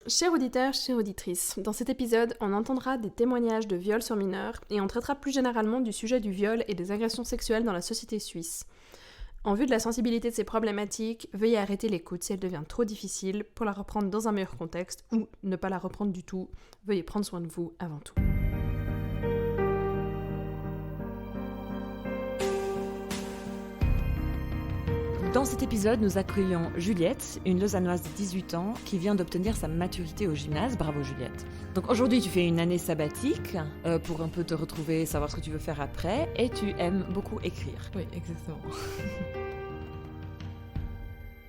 Chers auditeurs, chères auditrices, dans cet épisode, on entendra des témoignages de viols sur mineurs et on traitera plus généralement du sujet du viol et des agressions sexuelles dans la société suisse. En vue de la sensibilité de ces problématiques, veuillez arrêter l'écoute si elle devient trop difficile pour la reprendre dans un meilleur contexte ou ne pas la reprendre du tout. Veuillez prendre soin de vous avant tout. Dans cet épisode, nous accueillons Juliette, une Lausannoise de 18 ans qui vient d'obtenir sa maturité au gymnase. Bravo Juliette. Donc aujourd'hui, tu fais une année sabbatique pour un peu te retrouver, savoir ce que tu veux faire après, et tu aimes beaucoup écrire. Oui, exactement.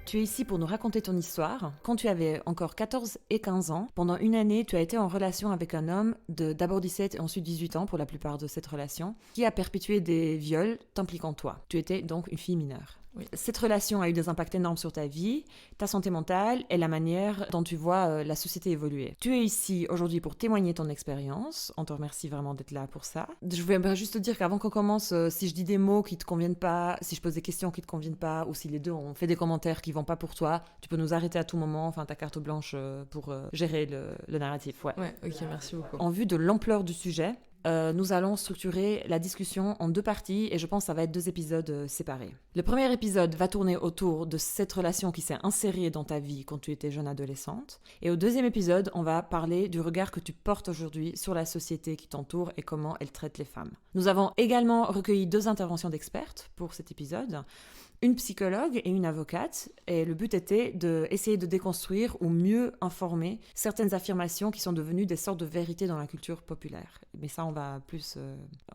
Tu es ici pour nous raconter ton histoire. Quand tu avais encore 14 et 15 ans, pendant une année, tu as été en relation avec un homme de d'abord 17 et ensuite 18 ans pour la plupart de cette relation, qui a perpétué des viols t'impliquant toi. Tu étais donc une fille mineure. Oui. Cette relation a eu des impacts énormes sur ta vie, ta santé mentale et la manière dont tu vois la société évoluer. Tu es ici aujourd'hui pour témoigner ton expérience. On te remercie vraiment d'être là pour ça. Je voulais juste te dire qu'avant qu'on commence, si je dis des mots qui te conviennent pas, si je pose des questions qui te conviennent pas, ou si les deux ont fait des commentaires qui vont pas pour toi, tu peux nous arrêter à tout moment, enfin ta carte blanche pour gérer le narratif. Ouais, ok, merci beaucoup. En vue de l'ampleur du sujet, nous allons structurer la discussion en 2 parties et je pense que ça va être 2 épisodes séparés. Le premier épisode va tourner autour de cette relation qui s'est insérée dans ta vie quand tu étais jeune adolescente. Et au 2e épisode, on va parler du regard que tu portes aujourd'hui sur la société qui t'entoure et comment elle traite les femmes. Nous avons également recueilli 2 interventions d'expertes pour cet épisode. Une psychologue et une avocate, et le but était d'essayer de déconstruire ou mieux informer certaines affirmations qui sont devenues des sortes de vérités dans la culture populaire. Mais ça, on va plus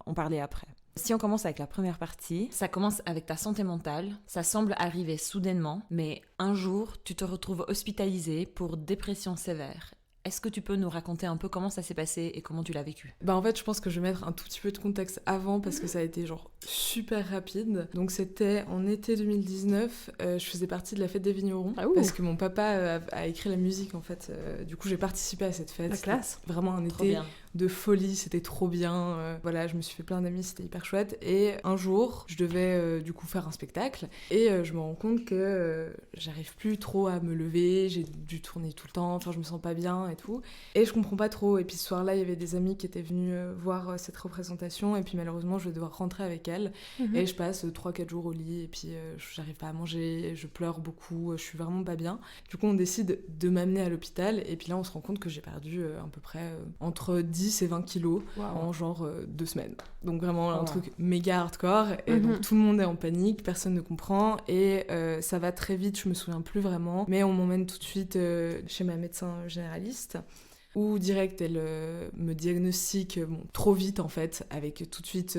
en parler après. Si on commence avec la première partie, ça commence avec ta santé mentale. Ça semble arriver soudainement, mais un jour, tu te retrouves hospitalisée pour dépression sévère. Est-ce que tu peux nous raconter un peu comment ça s'est passé et comment tu l'as vécu ? En fait, je pense que je vais mettre un tout petit peu de contexte avant parce que ça a été genre super rapide. Donc c'était en été 2019, je faisais partie de la fête des vignerons parce que mon papa a écrit la musique en fait. Du coup, j'ai participé à cette fête. La classe. C'était vraiment un été de folie, c'était trop bien. Voilà, je me suis fait plein d'amis, c'était hyper chouette. Et un jour, je devais du coup faire un spectacle et je me rends compte que j'arrive plus trop à me lever, j'ai dû tourner tout le temps, enfin je me sens pas bien et tout. Et je comprends pas trop. Et puis ce soir-là, il y avait des amis qui étaient venus voir cette représentation et puis malheureusement, je vais devoir rentrer avec elles. Et je passe 3-4 jours au lit et puis j'arrive pas à manger, je pleure beaucoup, je suis vraiment pas bien. Du coup, on décide de m'amener à l'hôpital et puis là, on se rend compte que j'ai perdu à peu près entre 10 et 20 kilos en genre 2 semaines. Donc vraiment un truc méga hardcore et donc tout le monde est en panique, personne ne comprend et ça va très vite, je me souviens plus vraiment. Mais on m'emmène tout de suite chez ma médecin généraliste. Où direct elle me diagnostique trop vite en fait, avec tout de suite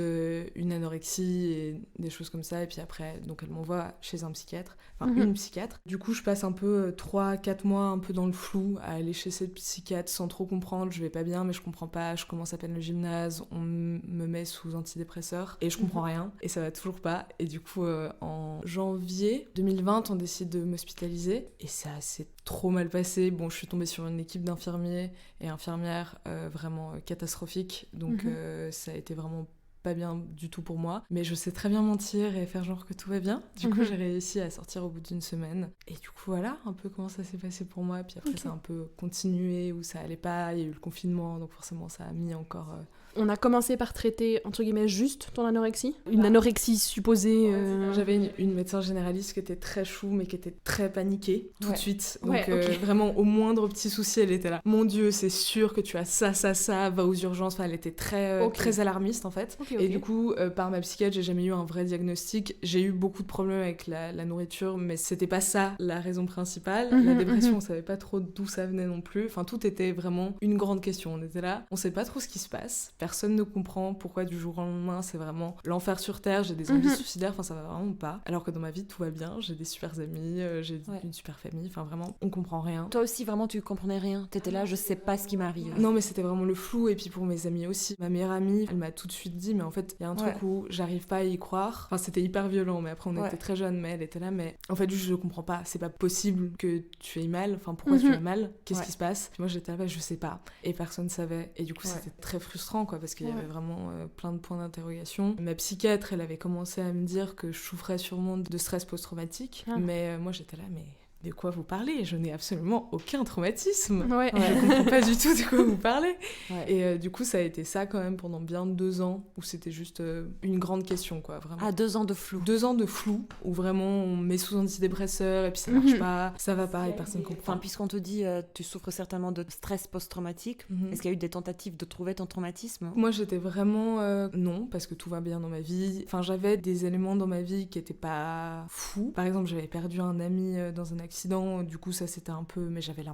une anorexie et des choses comme ça, et puis après donc elle m'envoie chez un psychiatre, une psychiatre. Du coup je passe un peu 3-4 mois un peu dans le flou à aller chez cette psychiatre sans trop comprendre, je vais pas bien mais je comprends pas, je commence à peine le gymnase, on me met sous antidépresseurs et je comprends rien et ça va toujours pas, et du coup en janvier 2020 on décide de m'hospitaliser et ça s'est trop mal passé. Bon, je suis tombée sur une équipe d'infirmiers et infirmières vraiment catastrophique, donc ça a été vraiment pas bien du tout pour moi, mais je sais très bien mentir et faire genre que tout va bien. Du coup, j'ai réussi à sortir au bout d'1 semaine. Et du coup, voilà un peu comment ça s'est passé pour moi. Puis après, ça a un peu continué, où ça allait pas, il y a eu le confinement, donc forcément, ça a mis encore... On a commencé par traiter, entre guillemets, juste ton anorexie. Une anorexie supposée... J'avais une médecin généraliste qui était très chou, mais qui était très paniquée tout de suite. Donc vraiment, au moindre petit souci, elle était là. Mon Dieu, c'est sûr que tu as ça, va aux urgences. Enfin, elle était très alarmiste, en fait. Et du coup, par ma psychiatre, j'ai jamais eu un vrai diagnostic. J'ai eu beaucoup de problèmes avec la nourriture, mais c'était pas ça la raison principale. La dépression, on savait pas trop d'où ça venait non plus. Enfin, tout était vraiment une grande question. On était là, on sait pas trop ce qui se passe. Personne ne comprend pourquoi du jour au lendemain c'est vraiment l'enfer sur terre, j'ai des envies suicidaires, enfin ça va vraiment pas. Alors que dans ma vie tout va bien, j'ai des super amis, j'ai une super famille, enfin vraiment on comprend rien. Toi aussi vraiment tu comprenais rien, t'étais là, je sais pas ce qui m'arrive. Non mais c'était vraiment le flou, et puis pour mes amis aussi. Ma meilleure amie, elle m'a tout de suite dit mais en fait il y a un truc où j'arrive pas à y croire. Enfin c'était hyper violent, mais après on était très jeunes, mais elle était là, mais en fait juste je comprends pas, c'est pas possible que tu aies mal, enfin pourquoi tu as mal, qu'est-ce qui se passe. Puis moi j'étais là, je sais pas, et personne savait, et du coup c'était très frustrant quoi, parce qu'il y avait vraiment plein de points d'interrogation. Ma psychiatre, elle avait commencé à me dire que je souffrais sûrement de stress post-traumatique, mais moi j'étais là, mais de quoi vous parlez ? Je n'ai absolument aucun traumatisme. Ouais. Je comprends pas du tout de quoi vous parlez. Ouais. Et du coup, ça a été ça quand même pendant bien 2 ans, où c'était juste une grande question, quoi, vraiment. Ah, 2 ans de flou. 2 ans de flou, où vraiment on met sous antidépresseurs, et puis ça marche pas, ça va pas, et personne comprend. Enfin, puisqu'on te dit tu souffres certainement de stress post-traumatique, est-ce qu'il y a eu des tentatives de trouver ton traumatisme ? Moi, j'étais vraiment non, parce que tout va bien dans ma vie. Enfin, j'avais des éléments dans ma vie qui étaient pas fous. Par exemple, j'avais perdu un ami dans un accident, du coup, ça c'était un peu... Mais j'avais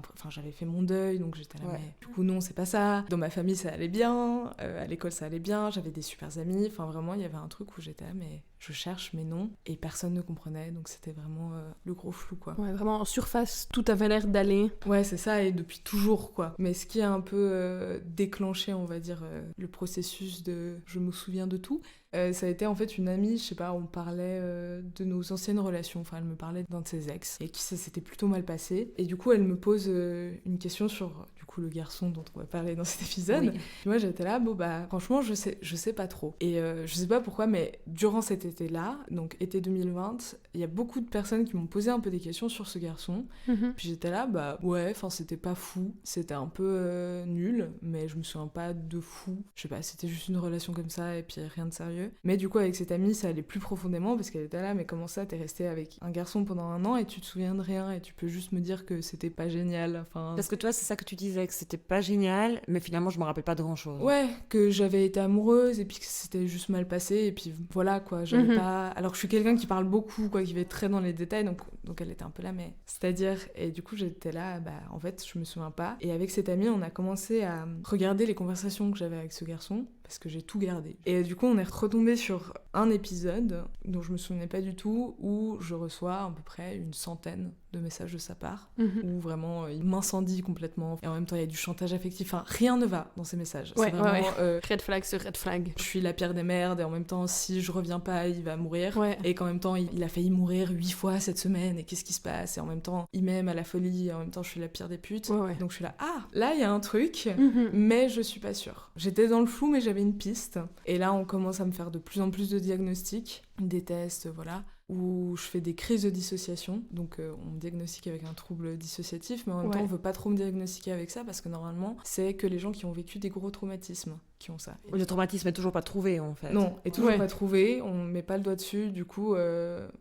fait mon deuil, donc j'étais là, mais du coup, non, c'est pas ça. Dans ma famille, ça allait bien, à l'école, ça allait bien, j'avais des super amis. Enfin, vraiment, il y avait un truc où j'étais là, mais je cherche, mais non. Et personne ne comprenait, donc c'était vraiment le gros flou, quoi. Ouais, vraiment en surface, tout avait l'air d'aller. Ouais, c'est ça, et depuis toujours, quoi. Mais ce qui a un peu déclenché, on va dire, le processus de « je me souviens de tout », ça a été en fait une amie, je sais pas, on parlait de nos anciennes relations, enfin elle me parlait d'un de ses ex, et qui ça s'était plutôt mal passé. Et du coup, elle me pose une question sur, du coup, le garçon dont on va parler dans cet épisode. Oui. Et moi, j'étais là, bon bah, franchement, je sais pas trop. Et je sais pas pourquoi, mais durant cet été-là, donc été 2020, il y a beaucoup de personnes qui m'ont posé un peu des questions sur ce garçon. Puis j'étais là, bah ouais, enfin c'était pas fou, c'était un peu nul, mais je me souviens pas de fou. Je sais pas, c'était juste une relation comme ça et puis rien de sérieux. Mais du coup, avec cette amie, ça allait plus profondément parce qu'elle était là, mais comment ça, t'es resté avec un garçon pendant 1 an et tu te souviens de rien et tu peux juste me dire que c'était pas génial, enfin... Parce que toi, c'est ça que tu disais, que c'était pas génial, mais finalement, je me rappelle pas de grand-chose. Ouais, que j'avais été amoureuse et puis que c'était juste mal passé et puis voilà quoi, j'avais pas... Alors que je suis quelqu'un qui parle beaucoup, quoi, qui va être très dans les détails, donc elle était un peu là, mais... C'est-à-dire, et du coup j'étais là, bah en fait je me souviens pas. Et avec cette amie, on a commencé à regarder les conversations que j'avais avec ce garçon, parce que j'ai tout gardé. Et du coup on est retombé sur un épisode dont je me souvenais pas du tout, où je reçois à peu près une 100aine de messages de sa part, où vraiment il m'incendie complètement, et en même temps il y a du chantage affectif, enfin rien ne va dans ces messages. Ouais, c'est vraiment, red flag sur red flag. je suis la pire des merdes, et en même temps si je reviens pas il va mourir, Ouais. et qu'en même temps il a failli mourir 8 fois cette semaine, et qu'est-ce qui se passe, et en même temps il m'aime à la folie, et en même temps je suis la pire des putes. Ouais. Donc je suis là, ah là il y a un truc, mais je suis pas sûre. J'étais dans le flou, mais j'avais une piste, et là on commence à me faire de plus en plus de diagnostics, des tests, voilà, où je fais des crises de dissociation. Donc on me diagnostique avec un trouble dissociatif, mais en même temps on veut pas trop me diagnostiquer avec ça, parce que normalement c'est que les gens qui ont vécu des gros traumatismes qui ont ça. Le traumatisme est toujours pas trouvé, en fait. Non, est toujours pas trouvé, on met pas le doigt dessus, du coup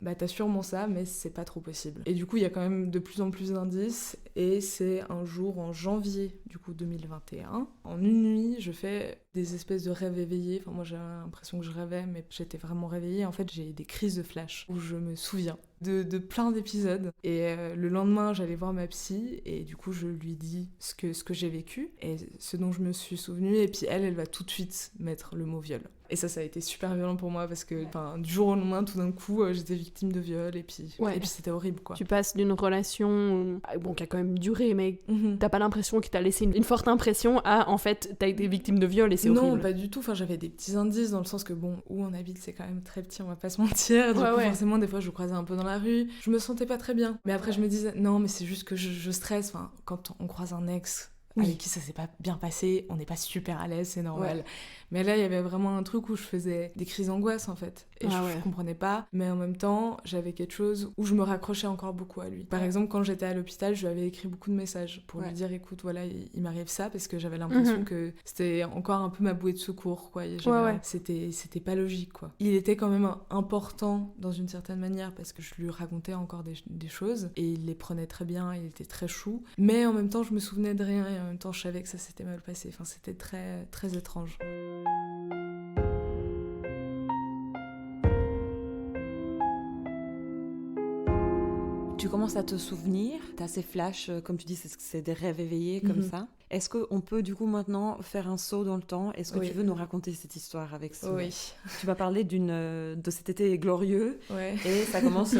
bah t'as sûrement ça, mais c'est pas trop possible. Et du coup il y a quand même de plus en plus d'indices, et c'est un jour en janvier du coup 2021, en une nuit je fais des espèces de rêves éveillés. Enfin moi j'ai l'impression que je rêvais, mais j'étais vraiment réveillée. En fait j'ai des crises de flash où je me souviens de plein d'épisodes, et le lendemain j'allais voir ma psy, et du coup je lui dis ce que j'ai vécu et ce dont je me suis souvenue, et puis elle va tout de suite mettre le mot viol. Et ça a été super violent pour moi, parce que du jour au lendemain, tout d'un coup, j'étais victime de viol, et puis c'était horrible, quoi. Tu passes d'une relation qui a quand même duré, mais t'as pas l'impression qu'il t'a laissé une forte impression, à en fait t'as été victime de viol et c'est horrible. Non, pas du tout. Enfin, j'avais des petits indices, dans le sens que bon, où on habite, c'est quand même très petit, on va pas se mentir. Du coup, forcément, des fois, je croisais un peu dans la rue. Je me sentais pas très bien. Mais après, je me disais, non, mais c'est juste que je stresse. Enfin, quand on croise un ex avec qui ça s'est pas bien passé, on n'est pas super à l'aise, c'est normal. Ouais. Mais là, il y avait vraiment un truc où je faisais des crises d'angoisse, en fait. Et je comprenais pas. Mais en même temps, j'avais quelque chose où je me raccrochais encore beaucoup à lui. Par exemple, quand j'étais à l'hôpital, je lui avais écrit beaucoup de messages pour lui dire, écoute, voilà, il m'arrive ça, parce que j'avais l'impression que c'était encore un peu ma bouée de secours, quoi. Et c'était pas logique, quoi. Il était quand même important, dans une certaine manière, parce que je lui racontais encore des choses, et il les prenait très bien, il était très chou. Mais en même temps, je me souvenais de rien, et en même temps, je savais que ça s'était mal passé. Enfin, c'était très, très étrange. Tu commences à te souvenir, tu as ces flashs, comme tu dis, c'est des rêves éveillés comme ça. Est-ce qu'on peut du coup maintenant faire un saut dans le temps ? Est-ce que tu veux nous raconter cette histoire avec ça ? Oui. Tu vas parler de cet été glorieux, et ça commence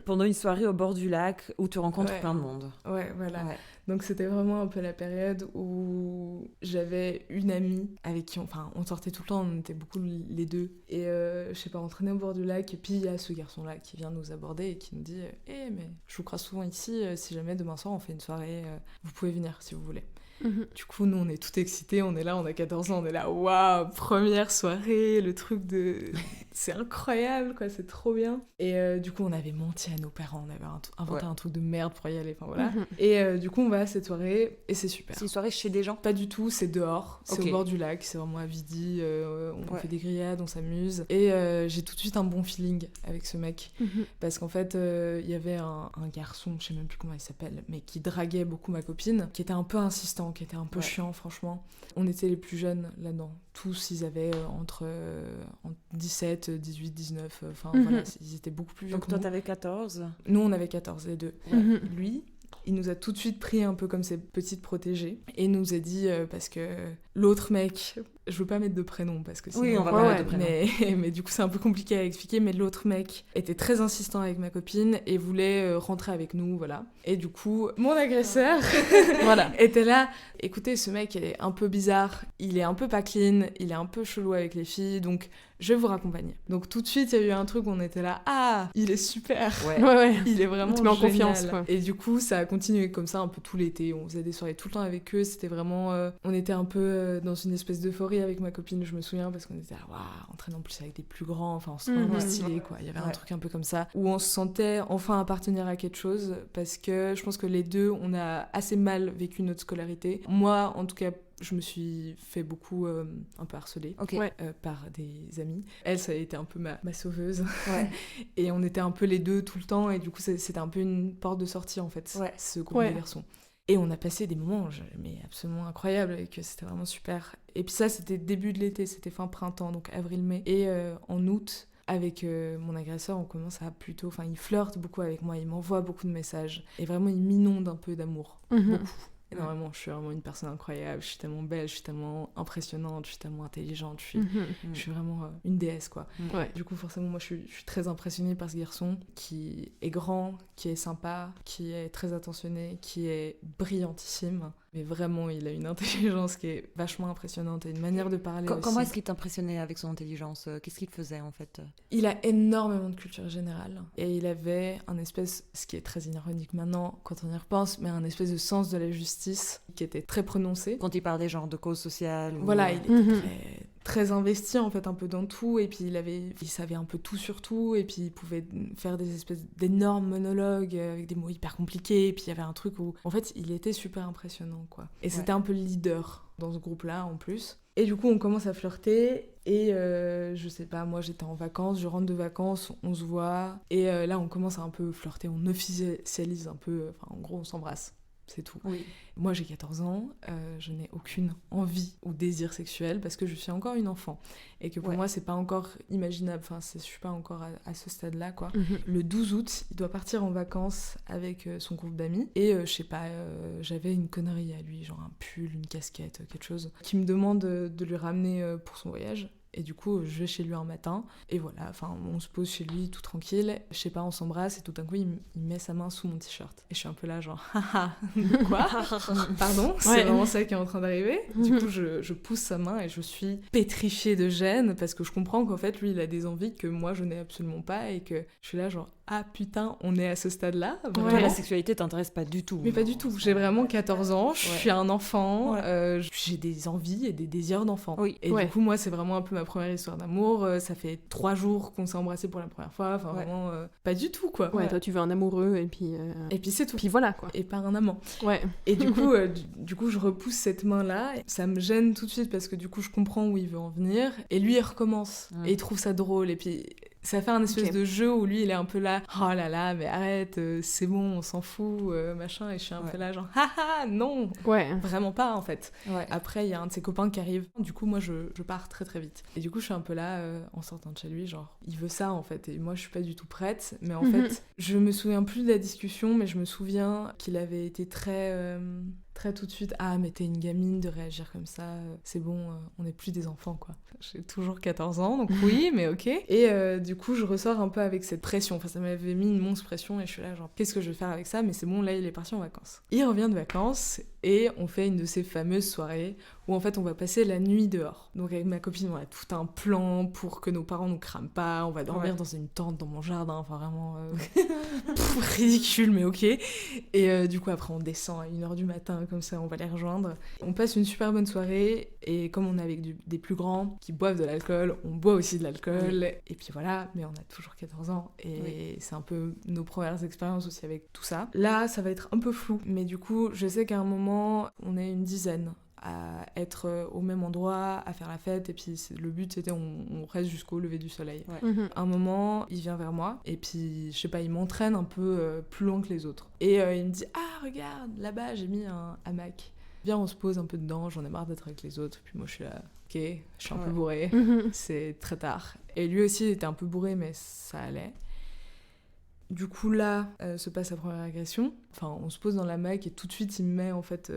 pendant une soirée au bord du lac où tu rencontres plein de monde. Ouais, voilà. Ouais. Donc c'était vraiment un peu la période où où j'avais une amie avec qui on sortait tout le temps, on était beaucoup les deux. Et je sais pas, on traînait au bord du lac, et puis il y a ce garçon-là qui vient nous aborder et qui nous dit « mais je vous croise souvent ici, si jamais demain soir on fait une soirée, vous pouvez venir si vous voulez. » Du coup, nous, on est tout excités, on est là, on a 14 ans, on est là, waouh, première soirée, le truc de... c'est incroyable, quoi, c'est trop bien. Et du coup, on avait menti à nos parents, on avait inventé un truc de merde pour y aller, enfin voilà. Et du coup, on va à cette soirée, et c'est super. C'est une soirée chez des gens? Pas du tout, c'est dehors, c'est au bord du lac, c'est vraiment à Vidi, on fait des grillades, on s'amuse. Et j'ai tout de suite un bon feeling avec ce mec, parce qu'en fait, il y avait un garçon, je sais même plus comment il s'appelle, mais qui draguait beaucoup ma copine, qui était un peu insistant, qui était un peu chiant, franchement. On était les plus jeunes là-dedans. Tous, ils avaient entre 17, 18, 19, enfin voilà, ils étaient beaucoup plus vieux. Donc que toi, nous. t'avais 14? Nous, on avait 14, les deux. Lui, il nous a tout de suite pris un peu comme ses petites protégées et il nous a dit, parce que l'autre mec, je veux pas mettre de prénom parce que sinon, oui, on va pas mettre de prénom. mais du coup c'est un peu compliqué à expliquer, mais l'autre mec était très insistant avec ma copine et voulait rentrer avec nous, voilà. Et du coup, mon agresseur était là, écoutez, ce mec est un peu bizarre, il est un peu pas clean, il est un peu chelou avec les filles, donc je vais vous raccompagner. Donc tout de suite, il y a eu un truc où on était là, ah, il est super, il est vraiment tu mets en génial. confiance, quoi. Et du coup, ça a continué comme ça un peu tout l'été, on faisait des soirées tout le temps avec eux, c'était vraiment, on était un peu dans une espèce d'euphorie avec ma copine, je me souviens, parce qu'on était là, waouh, on traîne en plus avec des plus grands, enfin on se trouvait un peu stylé, quoi. Il y avait un truc un peu comme ça, où on se sentait enfin appartenir à quelque chose, parce que je pense que les deux, on a assez mal vécu notre scolarité. Moi, en tout cas, je me suis fait beaucoup un peu harceler par des amis. Elle, ça a été un peu ma sauveuse. Et on était un peu les deux tout le temps, et du coup, c'était un peu une porte de sortie, en fait, ce groupe de garçons. Et on a passé des moments mais absolument incroyables, et que c'était vraiment super. Et puis ça, c'était début de l'été, c'était fin printemps, donc avril-mai. Et en août, avec mon agresseur, on commence à plutôt... Enfin, il flirte beaucoup avec moi, il m'envoie beaucoup de messages. Et vraiment, il m'inonde un peu d'amour. Beaucoup. Énormément, je suis vraiment une personne incroyable, je suis tellement belle, je suis tellement impressionnante, je suis tellement intelligente, je suis vraiment une déesse, quoi. Du coup, forcément, moi, je suis très impressionnée par ce garçon qui est grand, qui est sympa, qui est très attentionné, qui est brillantissime. Mais vraiment, il a une intelligence qui est vachement impressionnante et une manière de parler aussi. Comment est-ce qu'il t'impressionnait avec son intelligence? Qu'est-ce qu'il faisait, en fait? Il a énormément de culture générale. Et il avait un espèce, ce qui est très ironique maintenant quand on y repense, mais un espèce de sens de la justice qui était très prononcé. Quand il parlait genre de cause sociale Voilà, il était très investi en fait un peu dans tout, et puis il savait un peu tout sur tout, et puis il pouvait faire des espèces d'énormes monologues avec des mots hyper compliqués, et puis il y avait un truc où en fait il était super impressionnant, quoi. Et c'était un peu le leader dans ce groupe-là en plus. Et du coup on commence à flirter, et je sais pas, moi j'étais en vacances, je rentre de vacances, on se voit, et là on commence à un peu flirter, on officialise un peu, enfin en gros on s'embrasse. C'est tout. Moi, j'ai 14 ans, je n'ai aucune envie ou désir sexuel parce que je suis encore une enfant. Et que pour moi, c'est pas encore imaginable. Enfin, je suis pas encore à ce stade-là, quoi. Le 12 août, il doit partir en vacances avec son groupe d'amis. Et je sais pas, j'avais une connerie à lui, genre un pull, une casquette, quelque chose, qui me demande de lui ramener pour son voyage. Et du coup, je vais chez lui un matin, et voilà, enfin, on se pose chez lui tout tranquille, je sais pas, on s'embrasse, et tout d'un coup, il met sa main sous mon t-shirt. Et je suis un peu là, genre, haha, quoi? Pardon? C'est vraiment ça qui est en train d'arriver. Du coup, je pousse sa main, et je suis pétrifiée de gêne, parce que je comprends qu'en fait, lui, il a des envies que moi, je n'ai absolument pas, et que je suis là, genre, ah putain, on est à ce stade-là. Toi, la sexualité t'intéresse pas du tout. Mais pas du tout. J'ai vraiment 14 ans, je suis un enfant, j'ai des envies et des désirs d'enfant. Et du coup, moi, c'est vraiment un peu ma première histoire d'amour. Ça fait 3 jours qu'on s'est embrassés pour la première fois. Enfin, vraiment, pas du tout, quoi. Toi, tu veux un amoureux, et puis c'est tout. Puis voilà, quoi. Et pas un amant. Et du coup, je repousse cette main-là. Ça me gêne tout de suite parce que du coup, je comprends où il veut en venir. Et lui, il recommence. Et il trouve ça drôle. Et puis... ça fait un espèce de jeu où lui, il est un peu là, oh là là, mais arrête, c'est bon, on s'en fout, machin, et je suis un peu là, genre, haha, non, vraiment pas, en fait. Après, il y a un de ses copains qui arrive, du coup, moi, je pars très très vite. Et du coup, je suis un peu là, en sortant de chez lui, genre, il veut ça, en fait, et moi, je suis pas du tout prête, mais en fait, je me souviens plus de la discussion, mais je me souviens qu'il avait été très tout de suite, ah mais t'es une gamine de réagir comme ça, c'est bon, on n'est plus des enfants, quoi. J'ai toujours 14 ans, donc oui, mais ok. Et du coup, je ressors un peu avec cette pression, enfin ça m'avait mis une monstre pression, et je suis là genre, qu'est-ce que je vais faire avec ça? Mais c'est bon, là il est parti en vacances. Il revient de vacances, et on fait une de ces fameuses soirées où en fait on va passer la nuit dehors. Donc avec ma copine, on a tout un plan pour que nos parents nous crament pas, on va dormir dans une tente dans mon jardin, enfin vraiment ridicule mais ok. Et du coup après on descend à 1h du matin, comme ça on va les rejoindre. On passe une super bonne soirée, et comme on est avec des plus grands qui boivent de l'alcool, on boit aussi de l'alcool, et puis voilà, mais on a toujours 14 ans, et c'est un peu nos premières expériences aussi avec tout ça. Là ça va être un peu flou, mais du coup je sais qu'à un moment on est une dizaine à être au même endroit, à faire la fête, et puis le but c'était on reste jusqu'au lever du soleil. À un moment il vient vers moi, et puis je sais pas, il m'entraîne un peu plus loin que les autres, et il me dit « Ah regarde, là-bas j'ai mis un hamac, viens on se pose un peu dedans, j'en ai marre d'être avec les autres. » Puis moi je suis là, ok, je suis un peu bourrée, c'est très tard, et lui aussi il était un peu bourré mais ça allait. Du coup là se passe la première agression, enfin on se pose dans la hamac et tout de suite il me met en fait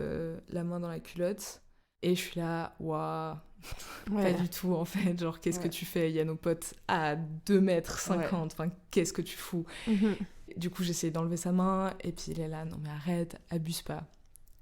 la main dans la culotte, et je suis là, waouh, pas du tout en fait, genre qu'est-ce que tu fais, il y a nos potes à 2,50 m, enfin qu'est-ce que tu fous. Du coup j'essaie d'enlever sa main, et puis il est là, non mais arrête, abuse pas.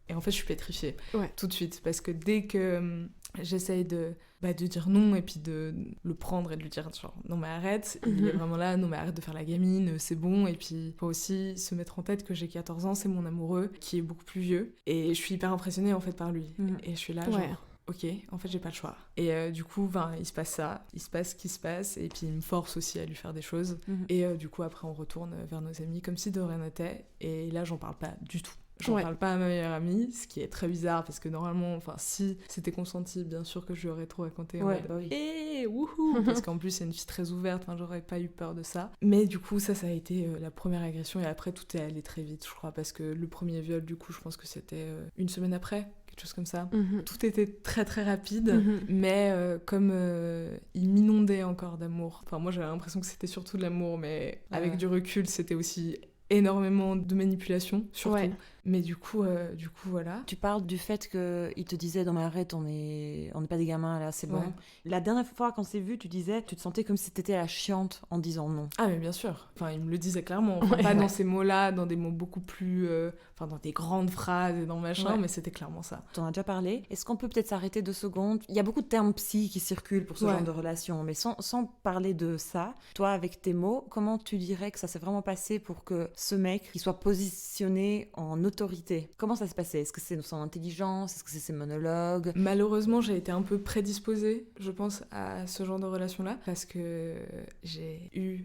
Et en fait je suis pétrifiée tout de suite, parce que dès que j'essaye de dire non, et puis de le prendre et de lui dire genre non mais arrête, il est vraiment là, non mais arrête de faire la gamine, c'est bon. Et puis faut aussi se mettre en tête que j'ai 14 ans, c'est mon amoureux qui est beaucoup plus vieux, et je suis hyper impressionnée en fait par lui, et je suis là genre ok, en fait j'ai pas le choix. Et du coup il se passe ça, il se passe ce qui se passe, et puis il me force aussi à lui faire des choses, et du coup après on retourne vers nos amis comme si de rien n'était, et là j'en parle pas du tout. J'en parle pas à ma meilleure amie, ce qui est très bizarre, parce que normalement, enfin, si c'était consenti, bien sûr que je lui aurais trop raconté. Wouhou, parce qu'en plus, c'est une fille très ouverte, enfin, j'aurais pas eu peur de ça. Mais du coup, ça a été la première agression, et après, tout est allé très vite, je crois, parce que le premier viol, du coup, je pense que c'était une semaine après, quelque chose comme ça. Tout était très très rapide, mais comme il m'inondait encore d'amour. Enfin, moi, j'avais l'impression que c'était surtout de l'amour, mais avec du recul, c'était aussi énormément de manipulation, surtout. Mais du coup, voilà. Tu parles du fait qu'il te disait non mais arrête, on n'est pas des gamins là, c'est bon. La dernière fois qu'on s'est vu, tu disais, tu te sentais comme si t'étais la chiante en disant non. Ah mais bien sûr. Enfin, il me le disait clairement. Enfin, pas dans ces mots-là, dans des mots beaucoup plus, enfin dans des grandes phrases et dans machin, mais c'était clairement ça. T'en as déjà parlé. Est-ce qu'on peut peut-être s'arrêter 2 secondes? Il y a beaucoup de termes psy qui circulent pour ce genre de relation, mais sans parler de ça, toi avec tes mots, comment tu dirais que ça s'est vraiment passé pour que ce mec il soit positionné en autorité? Comment ça s'est passé? Est-ce que c'est son intelligence? Est-ce que c'est ses monologues? Malheureusement, j'ai été un peu prédisposée, je pense, à ce genre de relation-là, parce que j'ai eu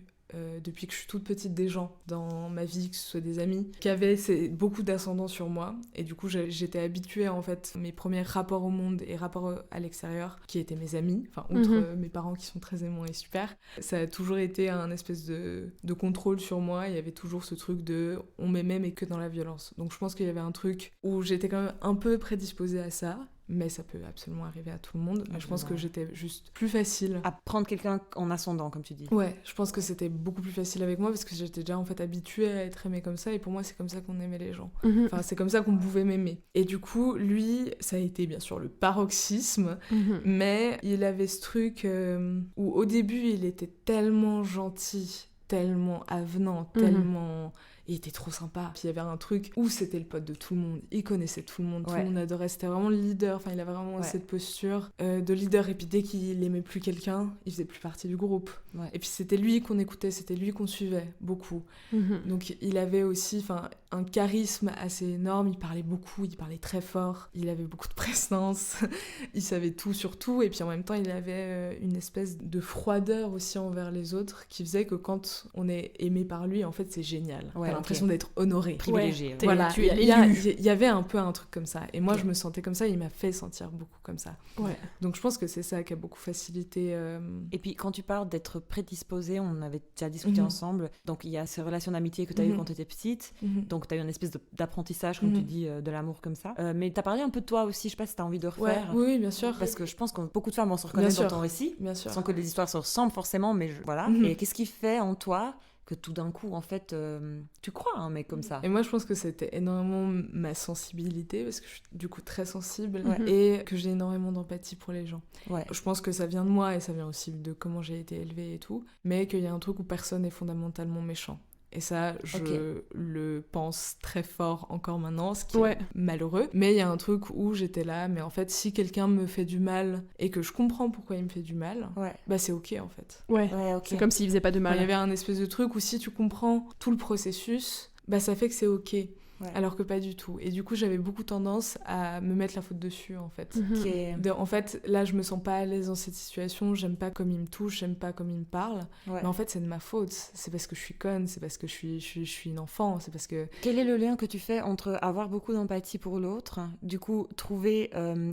depuis que je suis toute petite des gens dans ma vie, que ce soit des amis, qui avaient beaucoup d'ascendant sur moi, et du coup j'étais habituée en fait, mes premiers rapports au monde et rapports à l'extérieur, qui étaient mes amis, enfin outre mes parents qui sont très aimants et super, ça a toujours été un espèce de contrôle sur moi. Il y avait toujours ce truc de on m'aimait mais que dans la violence, donc je pense qu'il y avait un truc où j'étais quand même un peu prédisposée à ça. Mais ça peut absolument arriver à tout le monde. Mais je pense que j'étais juste plus facile à prendre quelqu'un en ascendant, comme tu dis. Ouais, je pense que c'était beaucoup plus facile avec moi, parce que j'étais déjà en fait habituée à être aimée comme ça, et pour moi c'est comme ça qu'on aimait les gens. Enfin, c'est comme ça qu'on pouvait m'aimer. Et du coup, lui, ça a été bien sûr le paroxysme, mais il avait ce truc où au début il était tellement gentil, tellement avenant, tellement... Il était trop sympa. Puis il y avait un truc où c'était le pote de tout le monde. Il connaissait tout le monde. Tout le monde adorait. C'était vraiment le leader. Enfin, il avait vraiment cette posture de leader. Et puis dès qu'il aimait plus quelqu'un, il faisait plus partie du groupe. Et puis c'était lui qu'on écoutait. C'était lui qu'on suivait beaucoup. Donc il avait aussi un charisme assez énorme. Il parlait beaucoup. Il parlait très fort. Il avait beaucoup de présence. Il savait tout sur tout. Et puis en même temps, il avait une espèce de froideur aussi envers les autres, qui faisait que quand on est aimé par lui, en fait, c'est génial. L'impression d'être honoré, privilégié. Voilà, il y avait un peu un truc comme ça, et moi je me sentais comme ça, il m'a fait sentir beaucoup comme ça. Donc je pense que c'est ça qui a beaucoup facilité. Et puis quand tu parles d'être prédisposée, on avait déjà discuté ensemble, donc il y a ces relations d'amitié que tu as eues quand tu étais petite, donc tu as eu une espèce d'apprentissage, comme tu dis, de l'amour comme ça. Mais tu as parlé un peu de toi aussi, je sais pas si tu as envie de refaire. Oui, bien sûr. Parce que je pense que beaucoup de femmes vont se reconnaître dans ton récit, sans que les histoires se ressemblent forcément, mais voilà. Et qu'est-ce qui fait en toi que tout d'un coup, en fait, tu crois à un mec comme ça? Et moi, je pense que c'était énormément ma sensibilité, parce que je suis du coup très sensible, et que j'ai énormément d'empathie pour les gens. Je pense que ça vient de moi, et ça vient aussi de comment j'ai été élevée et tout, mais qu'il y a un truc où personne n'est fondamentalement méchant. Et ça, je Ok. le pense très fort encore maintenant, ce qui Ouais. est malheureux. Mais il y a un truc où j'étais là, mais en fait, si quelqu'un me fait du mal et que je comprends pourquoi il me fait du mal, Ouais. bah c'est ok en fait. Ouais. Ouais, ok. C'est comme s'il faisait pas de Enfin, il y mal. avait un espèce de truc où si tu comprends tout le processus, bah ça fait que c'est ok. Ouais. Alors que pas du tout. Et du coup, j'avais beaucoup tendance à me mettre la faute dessus, en fait. Mhm. Ok. En fait, là, je me sens pas à l'aise dans cette situation, j'aime pas comme il me touche, j'aime pas comme il me parle. Ouais. Mais en fait, c'est de ma faute. C'est parce que je suis conne, c'est parce que je suis une enfant, c'est parce que... Quel est le lien que tu fais entre avoir beaucoup d'empathie pour l'autre, du coup trouver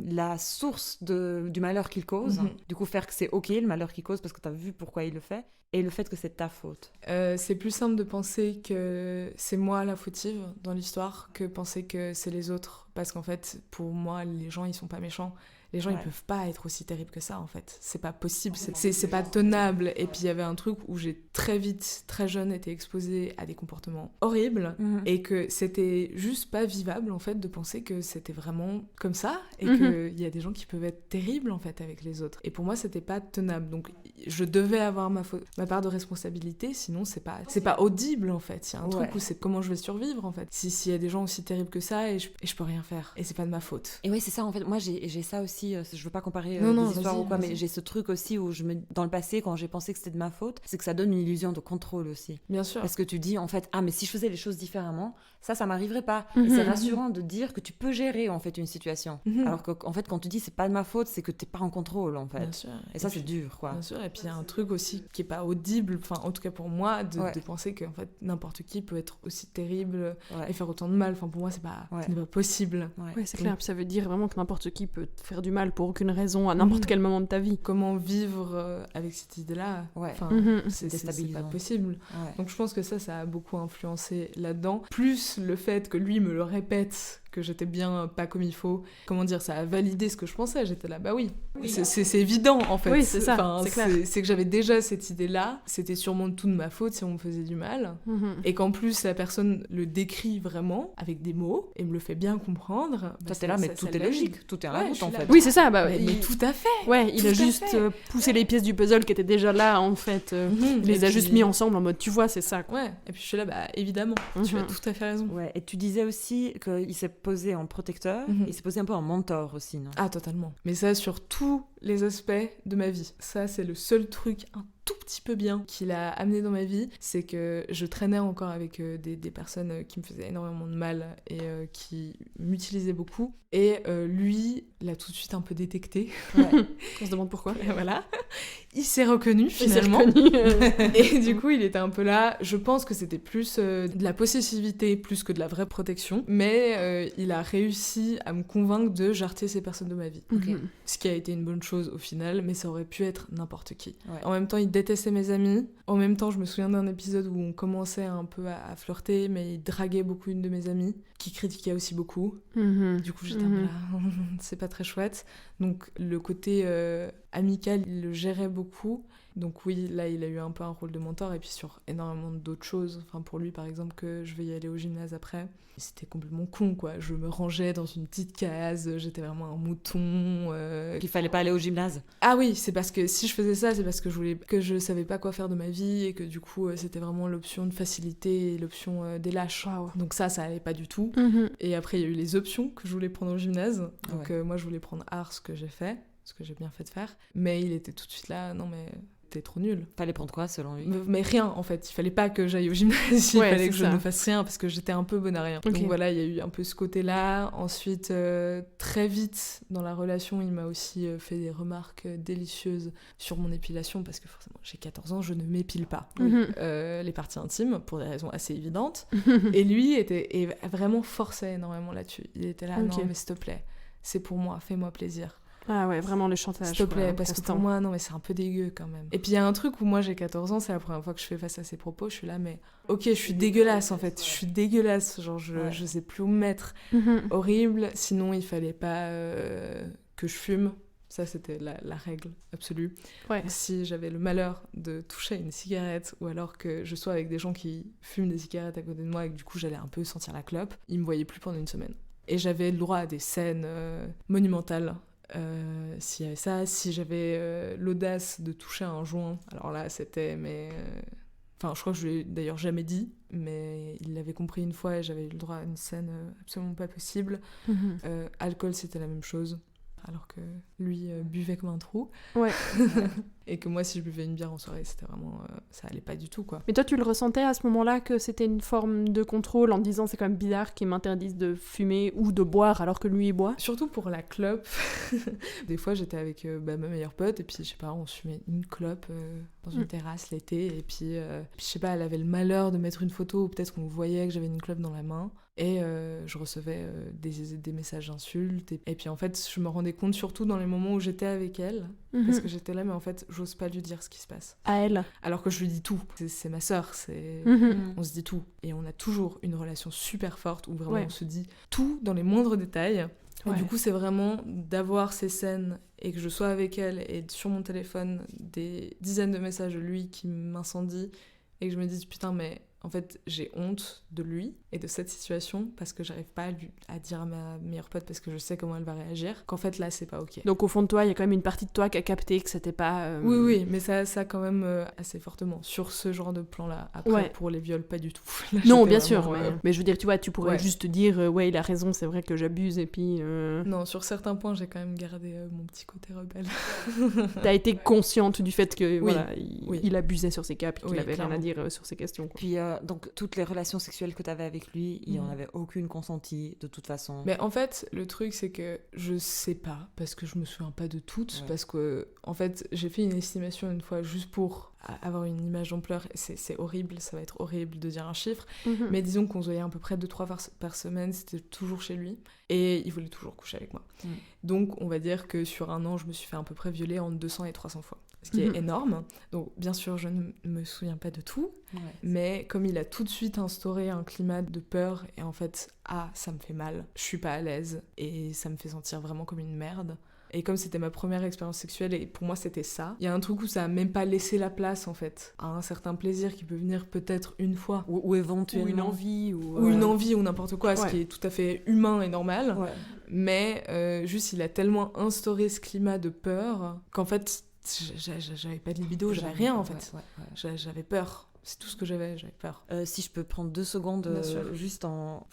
la source du malheur qu'il cause, Mhm. du coup faire que c'est ok le malheur qu'il cause parce que tu as vu pourquoi il le fait, et le fait que c'est ta faute. C'est plus simple de penser que c'est moi la fautive dans l'histoire que penser que c'est les autres. Parce qu'en fait, pour moi, les gens, ils sont pas méchants. Les gens, Ouais. ils peuvent pas être aussi terribles que ça, en fait. C'est pas possible, c'est pas tenable. Et puis, il y avait un truc où j'ai très vite, très jeune, été exposée à des comportements horribles. Et que c'était juste pas vivable, en fait, de penser que c'était vraiment comme ça. Et qu'il y a des gens qui peuvent être terribles, en fait, avec les autres. Et pour moi, c'était pas tenable. Donc, je devais avoir ma part de responsabilité, sinon, c'est pas audible, en fait. Il y a un truc Ouais. où c'est comment je vais survivre, en fait. S'il y a des gens aussi terribles que ça, et je peux rien faire. Et c'est pas de ma faute. Et ouais, c'est ça en fait. Moi, j'ai ça aussi. Je veux pas comparer Non, des histoires vas-y, ou quoi, vas-y. mais j'ai ce truc aussi où dans le passé, quand j'ai pensé que c'était de ma faute, c'est que ça donne une illusion de contrôle aussi. Bien sûr. Parce que tu dis en fait, ah mais si je faisais les choses différemment, ça m'arriverait pas. Mhm. Et c'est rassurant de dire que tu peux gérer en fait une situation. Mhm. Alors que en fait, quand tu dis c'est pas de ma faute, c'est que t'es pas en contrôle en fait. Bien sûr. Et ça, puis- c'est dur quoi. Bien sûr, et puis il y a un truc aussi qui est pas audible, enfin en tout cas pour moi, de Ouais. penser qu'en fait n'importe qui peut être aussi terrible Ouais. et faire autant de mal. Enfin pour moi c'est pas, Ouais. ce n'est pas possible. Ouais, c'est clair. Puis ça veut dire vraiment que n'importe qui peut te faire du mal pour aucune raison à n'importe quel moment de ta vie. Comment vivre avec cette idée-là Ouais. Enfin, Mhm. c'est pas Déstabilisant. possible. Ouais. Donc je pense que ça a beaucoup influencé là-dedans. Plus le fait que lui me le répète, que j'étais bien pas comme il faut. Comment dire, ça a validé ce que je pensais. J'étais là, bah oui. C'est évident en fait. Oui, c'est ça, Enfin, c'est clair. c'est que j'avais déjà cette idée-là. C'était sûrement tout de ma faute si on me faisait du mal. Mhm. Et qu'en plus la personne le décrit vraiment avec des mots et me le fait bien comprendre. Toi, bah, t'es là, mais tout ça est valide. logique, tout est en Ouais, route je en suis là. fait. Oui, c'est ça. Bah, Mais tout à fait. Ouais, il Tout a à juste fait. poussé les pièces du puzzle qui étaient déjà là, en fait. Il les Et a juste puis- mis ensemble en mode, tu vois, c'est ça. Quoi. Ouais, et puis je suis là, bah évidemment, tu as Mhm. tout à fait raison. Ouais. Et tu disais aussi qu'il s'est posé en protecteur, Mhm. il s'est posé un peu en mentor aussi, non? Ah, totalement. Mais ça, sur tous les aspects de ma vie. Ça, c'est le seul truc un tout petit peu bien qu'il a amené dans ma vie. C'est que je traînais encore avec des personnes qui me faisaient énormément de mal et qui m'utilisaient beaucoup. Et lui l'a tout de suite un peu détecté. Ouais. On se demande pourquoi. Et voilà. Il s'est reconnu Il s'est finalement. reconnu. Et du coup, il était un peu là. Je pense que c'était plus de la possessivité plus que de la vraie protection. Mais il a réussi à me convaincre de jarter ces personnes de ma vie. Mhm. Ce qui a été une bonne chose au final, mais ça aurait pu être n'importe qui. Ouais. En même temps, il détestait mes amis. En même temps, je me souviens d'un épisode où on commençait un peu à flirter, mais il draguait beaucoup une de mes amies, qui critiquait aussi beaucoup. Mhm. Du coup, j'étais un peu là, c'est pas très chouette. Donc, le côté amical, il le gérait beaucoup. Donc oui, là, il a eu un peu un rôle de mentor, et puis sur énormément d'autres choses. Enfin, pour lui, par exemple, que je vais y aller au gymnase après. C'était complètement con, quoi. Je me rangeais dans une petite case, j'étais vraiment un mouton. Qu'il fallait pas aller au gymnase. Ah oui, c'est parce que si je faisais ça, c'est parce que je savais pas quoi faire de ma vie, et que du coup, c'était vraiment l'option de facilité et l'option des lâches. Waouh. Donc ça allait pas du tout. Mhm. Et après, il y a eu les options que je voulais prendre au gymnase. Donc Ouais. moi, je voulais prendre art, ce que j'ai fait, ce que j'ai bien fait de faire. Mais il était tout de suite là, non mais t'es trop nul. Fallait prendre quoi selon lui? Mais rien, en fait. Il fallait pas que j'aille au gymnase, il Ouais, fallait c'est que je ça. ne fasse rien, parce que j'étais un peu bonne à rien. Ok. Donc voilà, il y a eu un peu ce côté-là. Ensuite, très vite, dans la relation, il m'a aussi fait des remarques délicieuses sur mon épilation, parce que forcément, j'ai 14 ans, je ne m'épile pas. Mhm. Les parties intimes, pour des raisons assez évidentes. Et lui et vraiment forçait énormément là-dessus. Il était là, Ok. non mais s'il te plaît, c'est pour moi, fais-moi plaisir. Ah ouais, vraiment le chantage. S'il te plaît, quoi, parce que constant. pour moi, non mais c'est un peu dégueu quand même. Et puis il y a un truc où moi j'ai 14 ans, c'est la première fois que je fais face à ces propos, je suis là, mais ok, je suis dégueulasse en fait, je suis dégueulasse, genre je sais plus où me mettre. Mhm. Horrible, sinon il fallait pas que je fume. Ça, c'était la règle absolue. Ouais. Si j'avais le malheur de toucher une cigarette, ou alors que je sois avec des gens qui fument des cigarettes à côté de moi et que du coup j'allais un peu sentir la clope, ils me voyaient plus pendant une semaine. Et j'avais le droit à des scènes monumentales. S'il y avait ça, si j'avais l'audace de toucher un joint, alors là c'était Enfin, je crois que je lui ai d'ailleurs jamais dit, mais il l'avait compris une fois et j'avais eu le droit à une scène absolument pas possible. Alcool, c'était la même chose. Alors que lui buvait comme un trou. Ouais. Et que moi, si je buvais une bière en soirée, c'était vraiment... ça allait pas du tout, quoi. Mais toi, tu le ressentais à ce moment-là que c'était une forme de contrôle en disant c'est quand même bizarre qu'ils m'interdisent de fumer ou de boire alors que lui, il boit? Surtout pour la clope. Des fois, j'étais avec ma meilleure pote et puis, je sais pas, on se fumait une clope dans une terrasse l'été. Et puis, je sais pas, elle avait le malheur de mettre une photo ou peut-être qu'on voyait que j'avais une clope dans la main. Et je recevais des messages d'insultes. Et puis en fait, je me rendais compte surtout dans les moments où j'étais avec elle. Parce que j'étais là, mais en fait, j'ose pas lui dire ce qui se passe. À elle. Alors que je lui dis tout. C'est ma sœur, on se dit tout. Et on a toujours une relation super forte où vraiment on se dit tout dans les moindres détails. Et du coup, c'est vraiment d'avoir ces scènes et que je sois avec elle et sur mon téléphone, des dizaines de messages de lui qui m'incendient et que je me dise putain, mais... En fait, j'ai honte de lui et de cette situation parce que j'arrive pas à dire à ma meilleure pote parce que je sais comment elle va réagir, qu'en fait là, c'est pas ok. Donc au fond de toi, il y a quand même une partie de toi qui a capté que c'était pas... Oui, mais ça quand même assez fortement. Sur ce genre de plan-là. Après, pour les viols, pas du tout. Là, non, bien sûr. Mais je veux dire, tu vois, tu pourrais juste dire, il a raison, c'est vrai que j'abuse et puis... Non, sur certains points, j'ai quand même gardé mon petit côté rebelle. T'as été consciente du fait que il abusait sur ses cas et qu'il avait rien à dire sur ces questions. Quoi. Puis donc toutes les relations sexuelles que tu avais avec lui, il n'y en avait aucune consentie de toute façon. Mais en fait, le truc c'est que je sais pas parce que je me souviens pas de toutes parce que en fait, j'ai fait une estimation une fois juste pour avoir une image d'ampleur. C'est horrible, ça va être horrible de dire un chiffre, mais disons qu'on se voyait à peu près 2-3 fois par semaine, c'était toujours chez lui et il voulait toujours coucher avec moi. Donc on va dire que sur un an, je me suis fait à peu près violer entre 200 et 300 fois. Ce qui est énorme. Donc, bien sûr, je ne me souviens pas de tout. Mais comme il a tout de suite instauré un climat de peur, et en fait, ça me fait mal, je suis pas à l'aise, et ça me fait sentir vraiment comme une merde. Et comme c'était ma première expérience sexuelle, et pour moi c'était ça, il y a un truc où ça a même pas laissé la place, en fait, à un certain plaisir qui peut venir peut-être une fois. Ou éventuellement... Ou une envie. Ou une envie, ou n'importe quoi, ce qui est tout à fait humain et normal. Mais juste, il a tellement instauré ce climat de peur qu'en fait... J'avais pas de libido, j'avais rien en fait. J'avais peur. C'est tout ce que j'avais peur. Si je peux prendre 2 secondes, juste en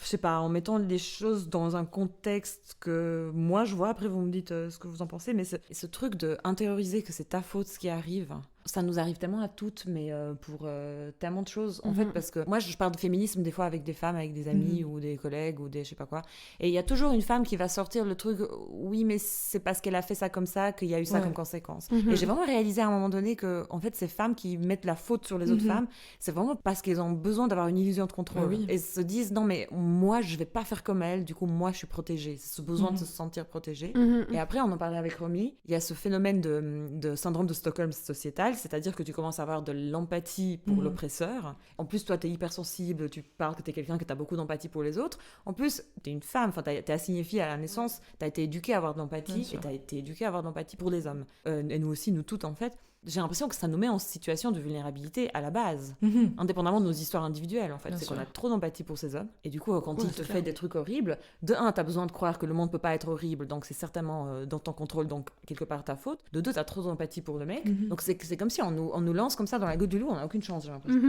mettant les choses dans un contexte que moi je vois, après vous me dites ce que vous en pensez, mais ce truc de intérioriser que c'est ta faute ce qui arrive, ça nous arrive tellement à toutes, mais pour tellement de choses, en fait, parce que moi je parle de féminisme des fois avec des femmes, avec des amis ou des collègues ou des je sais pas quoi, et il y a toujours une femme qui va sortir le truc, oui mais c'est parce qu'elle a fait ça comme ça qu'il y a eu ça comme conséquence. Et j'ai vraiment réalisé à un moment donné que en fait ces femmes qui mettent la faute sur les autres femmes, c'est vraiment parce qu'elles ont besoin d'avoir une illusion de contrôle et se disent non mais moi je vais pas faire comme elle, du coup moi je suis protégée, c'est ce besoin de se sentir protégée. Et après on en parlait avec Romy, il y a ce phénomène de syndrome de Stockholm sociétal, c'est-à-dire que tu commences à avoir de l'empathie pour l'oppresseur. En plus, toi, t'es hypersensible, tu parles que t'es quelqu'un que t'as beaucoup d'empathie pour les autres. En plus, t'es une femme, t'es assignée fille à la naissance, t'as été éduquée à avoir de l'empathie et t'as été éduquée à avoir de l'empathie pour les hommes. Et nous aussi, nous toutes, en fait. J'ai l'impression que ça nous met en situation de vulnérabilité à la base, indépendamment de nos histoires individuelles, en fait. C'est qu'on a trop d'empathie pour ces hommes. Et du coup, quand il te fait des trucs horribles, de un, t'as besoin de croire que le monde peut pas être horrible, donc c'est certainement dans ton contrôle, donc quelque part ta faute. De deux, t'as trop d'empathie pour le mec. Donc c'est comme si on nous lance comme ça dans la goutte du loup, on n'a aucune chance, j'ai l'impression.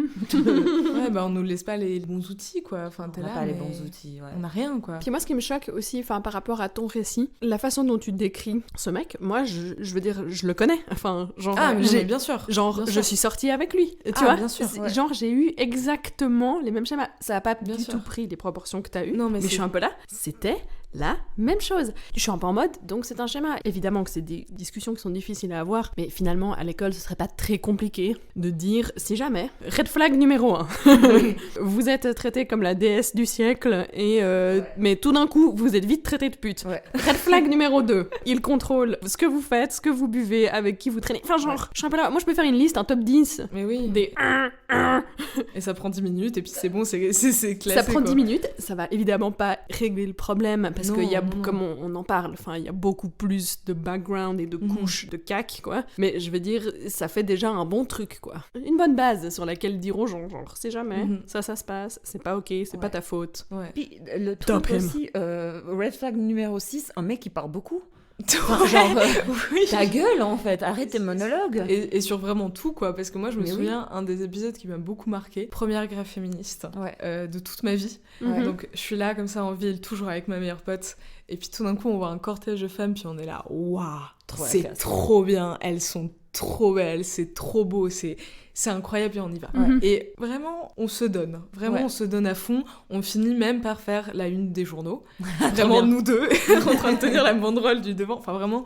On nous laisse pas les bons outils, quoi. Enfin, t'es on là, n'a pas les bons outils, on n'a rien, quoi. Puis moi, ce qui me choque aussi, par rapport à ton récit, la façon dont tu décris ce mec, moi, je veux dire, je le connais. Enfin, genre... mais bien sûr. Je suis sortie avec lui, tu vois. Bien sûr, genre, j'ai eu exactement les mêmes schémas. Ça a pas du tout pris les proportions que t'as eues, mais je suis un peu là. C'était la même chose. Je suis un peu en mode, donc c'est un schéma. Évidemment que c'est des discussions qui sont difficiles à avoir, mais finalement, à l'école, ce serait pas très compliqué de dire, si jamais, red flag numéro 1. Vous êtes traité comme la déesse du siècle, mais tout d'un coup, vous êtes vite traité de pute. Red flag numéro 2. Il contrôle ce que vous faites, ce que vous buvez, avec qui vous traînez. Enfin, genre, je suis un peu là. Moi, je peux faire une liste, un top 10. Mais oui. Des... Et ça prend 10 minutes, et puis c'est bon, c'est classé. Ça prend 10 minutes, ça va évidemment pas régler le problème, parce qu'il y a, comme on en parle, enfin, il y a beaucoup plus de background et de couches de cac, quoi. Mais je veux dire, ça fait déjà un bon truc, quoi. Une bonne base sur laquelle dire aux gens, genre, c'est jamais, ça se passe, c'est pas ok, c'est pas ta faute. Puis le truc aussi, red flag numéro 6, un mec qui parle beaucoup. Enfin, genre, Oui. ta gueule, en fait, arrête tes monologues. Et sur vraiment tout, quoi, parce que moi, je me Mais oui. souviens, un des épisodes qui m'a beaucoup marqué, première grève féministe de toute ma vie. Mhm. Donc, je suis là, comme ça, en ville, toujours avec ma meilleure pote, et puis tout d'un coup, on voit un cortège de femmes, puis on est là, waouh, Trop la c'est classe. trop bien, elles sont trop belles, c'est trop beau, c'est incroyable et on y va. Mhm. Et vraiment, on se donne. Vraiment, Ouais. on se donne à fond. On finit même par faire la une des journaux. Trop Vraiment, bien. nous deux, en train de tenir la banderole du devant. Enfin, vraiment,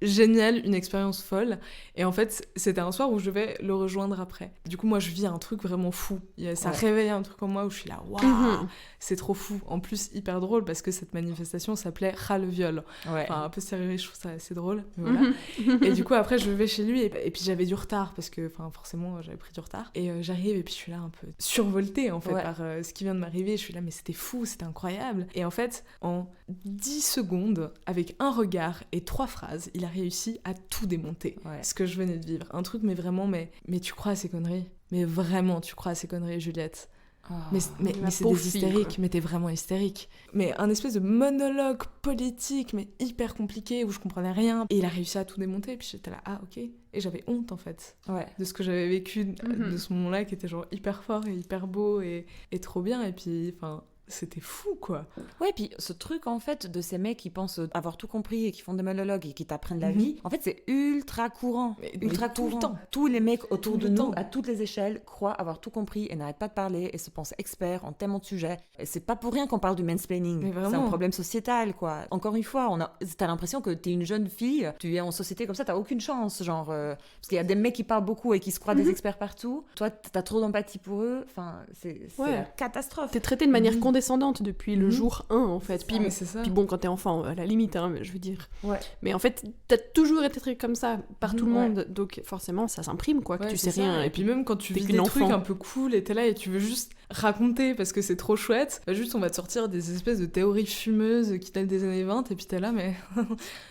génial, une expérience folle. Et en fait, c'était un soir où je devais le rejoindre après. Du coup, moi, je vis un truc vraiment fou. Ça Ouais. réveille un truc en moi où je suis là, waouh, Mhm. c'est trop fou. En plus, hyper drôle parce que cette manifestation s'appelait Ras le viol. Ouais. Enfin, un peu sérieux, je trouve ça assez drôle. Mais voilà. Mhm. Et du coup, après, je vais chez lui et puis j'avais du retard parce que, enfin, forcément, j'avais pris du retard. Et j'arrive et puis je suis là un peu survoltée en fait Ouais. par ce qui vient de m'arriver. Je suis là, mais c'était fou, c'était incroyable. Et en fait, en 10 secondes, avec un regard et 3 phrases, il a réussi à tout démonter. Ouais. Ce que je venais de vivre. Un truc, mais vraiment, mais tu crois à ces conneries? Mais vraiment, tu crois à ces conneries, Juliette? Oh. Mais la c'est pauvre des fille, hystériques, quoi. mais t'es vraiment hystérique. Mais un espèce de monologue politique, mais hyper compliqué, où je comprenais rien. Et il a réussi à tout démonter, et puis j'étais là, ah ok. Et j'avais honte, en fait, Ouais. de ce que j'avais vécu Mhm. de ce moment-là, qui était genre hyper fort et hyper beau et trop bien. Et puis, enfin, c'était fou, quoi. Ouais, puis ce truc en fait de ces mecs qui pensent avoir tout compris et qui font des monologues et qui t'apprennent la Mhm. vie, en fait c'est ultra courant. Mais Ultra tout le courant. temps. Tous les mecs autour Tout de le nous, temps. à toutes les échelles, croient avoir tout compris et n'arrêtent pas de parler et se pensent experts en tellement de sujets. Et c'est pas pour rien qu'on parle du mansplaining. Mais C'est vraiment. un problème sociétal, quoi. Encore une fois, t'as l'impression que t'es une jeune fille, tu es en société comme ça, t'as aucune chance, genre parce qu'il y a des mecs qui parlent beaucoup et qui se croient des experts partout. Toi, t'as trop d'empathie pour eux. Enfin, c'est Ouais. la catastrophe. T'es traité de manière Mhm. condescendante depuis le Mhm. jour 1, en fait. Puis, Ah, mais c'est ça. puis bon, quand t'es enfant, à la limite, hein, je veux dire. Ouais. Mais en fait, t'as toujours été traité comme ça par tout le Ouais. monde. Donc forcément, ça s'imprime, quoi, que Ouais, tu c'est sais ça. rien. Et puis même quand tu t'es vis qu'une des trucs enfant. un peu cool et t'es là et tu veux juste raconter parce que c'est trop chouette, bah juste on va te sortir des espèces de théories fumeuses qui datent des années 20 et puis t'es là mais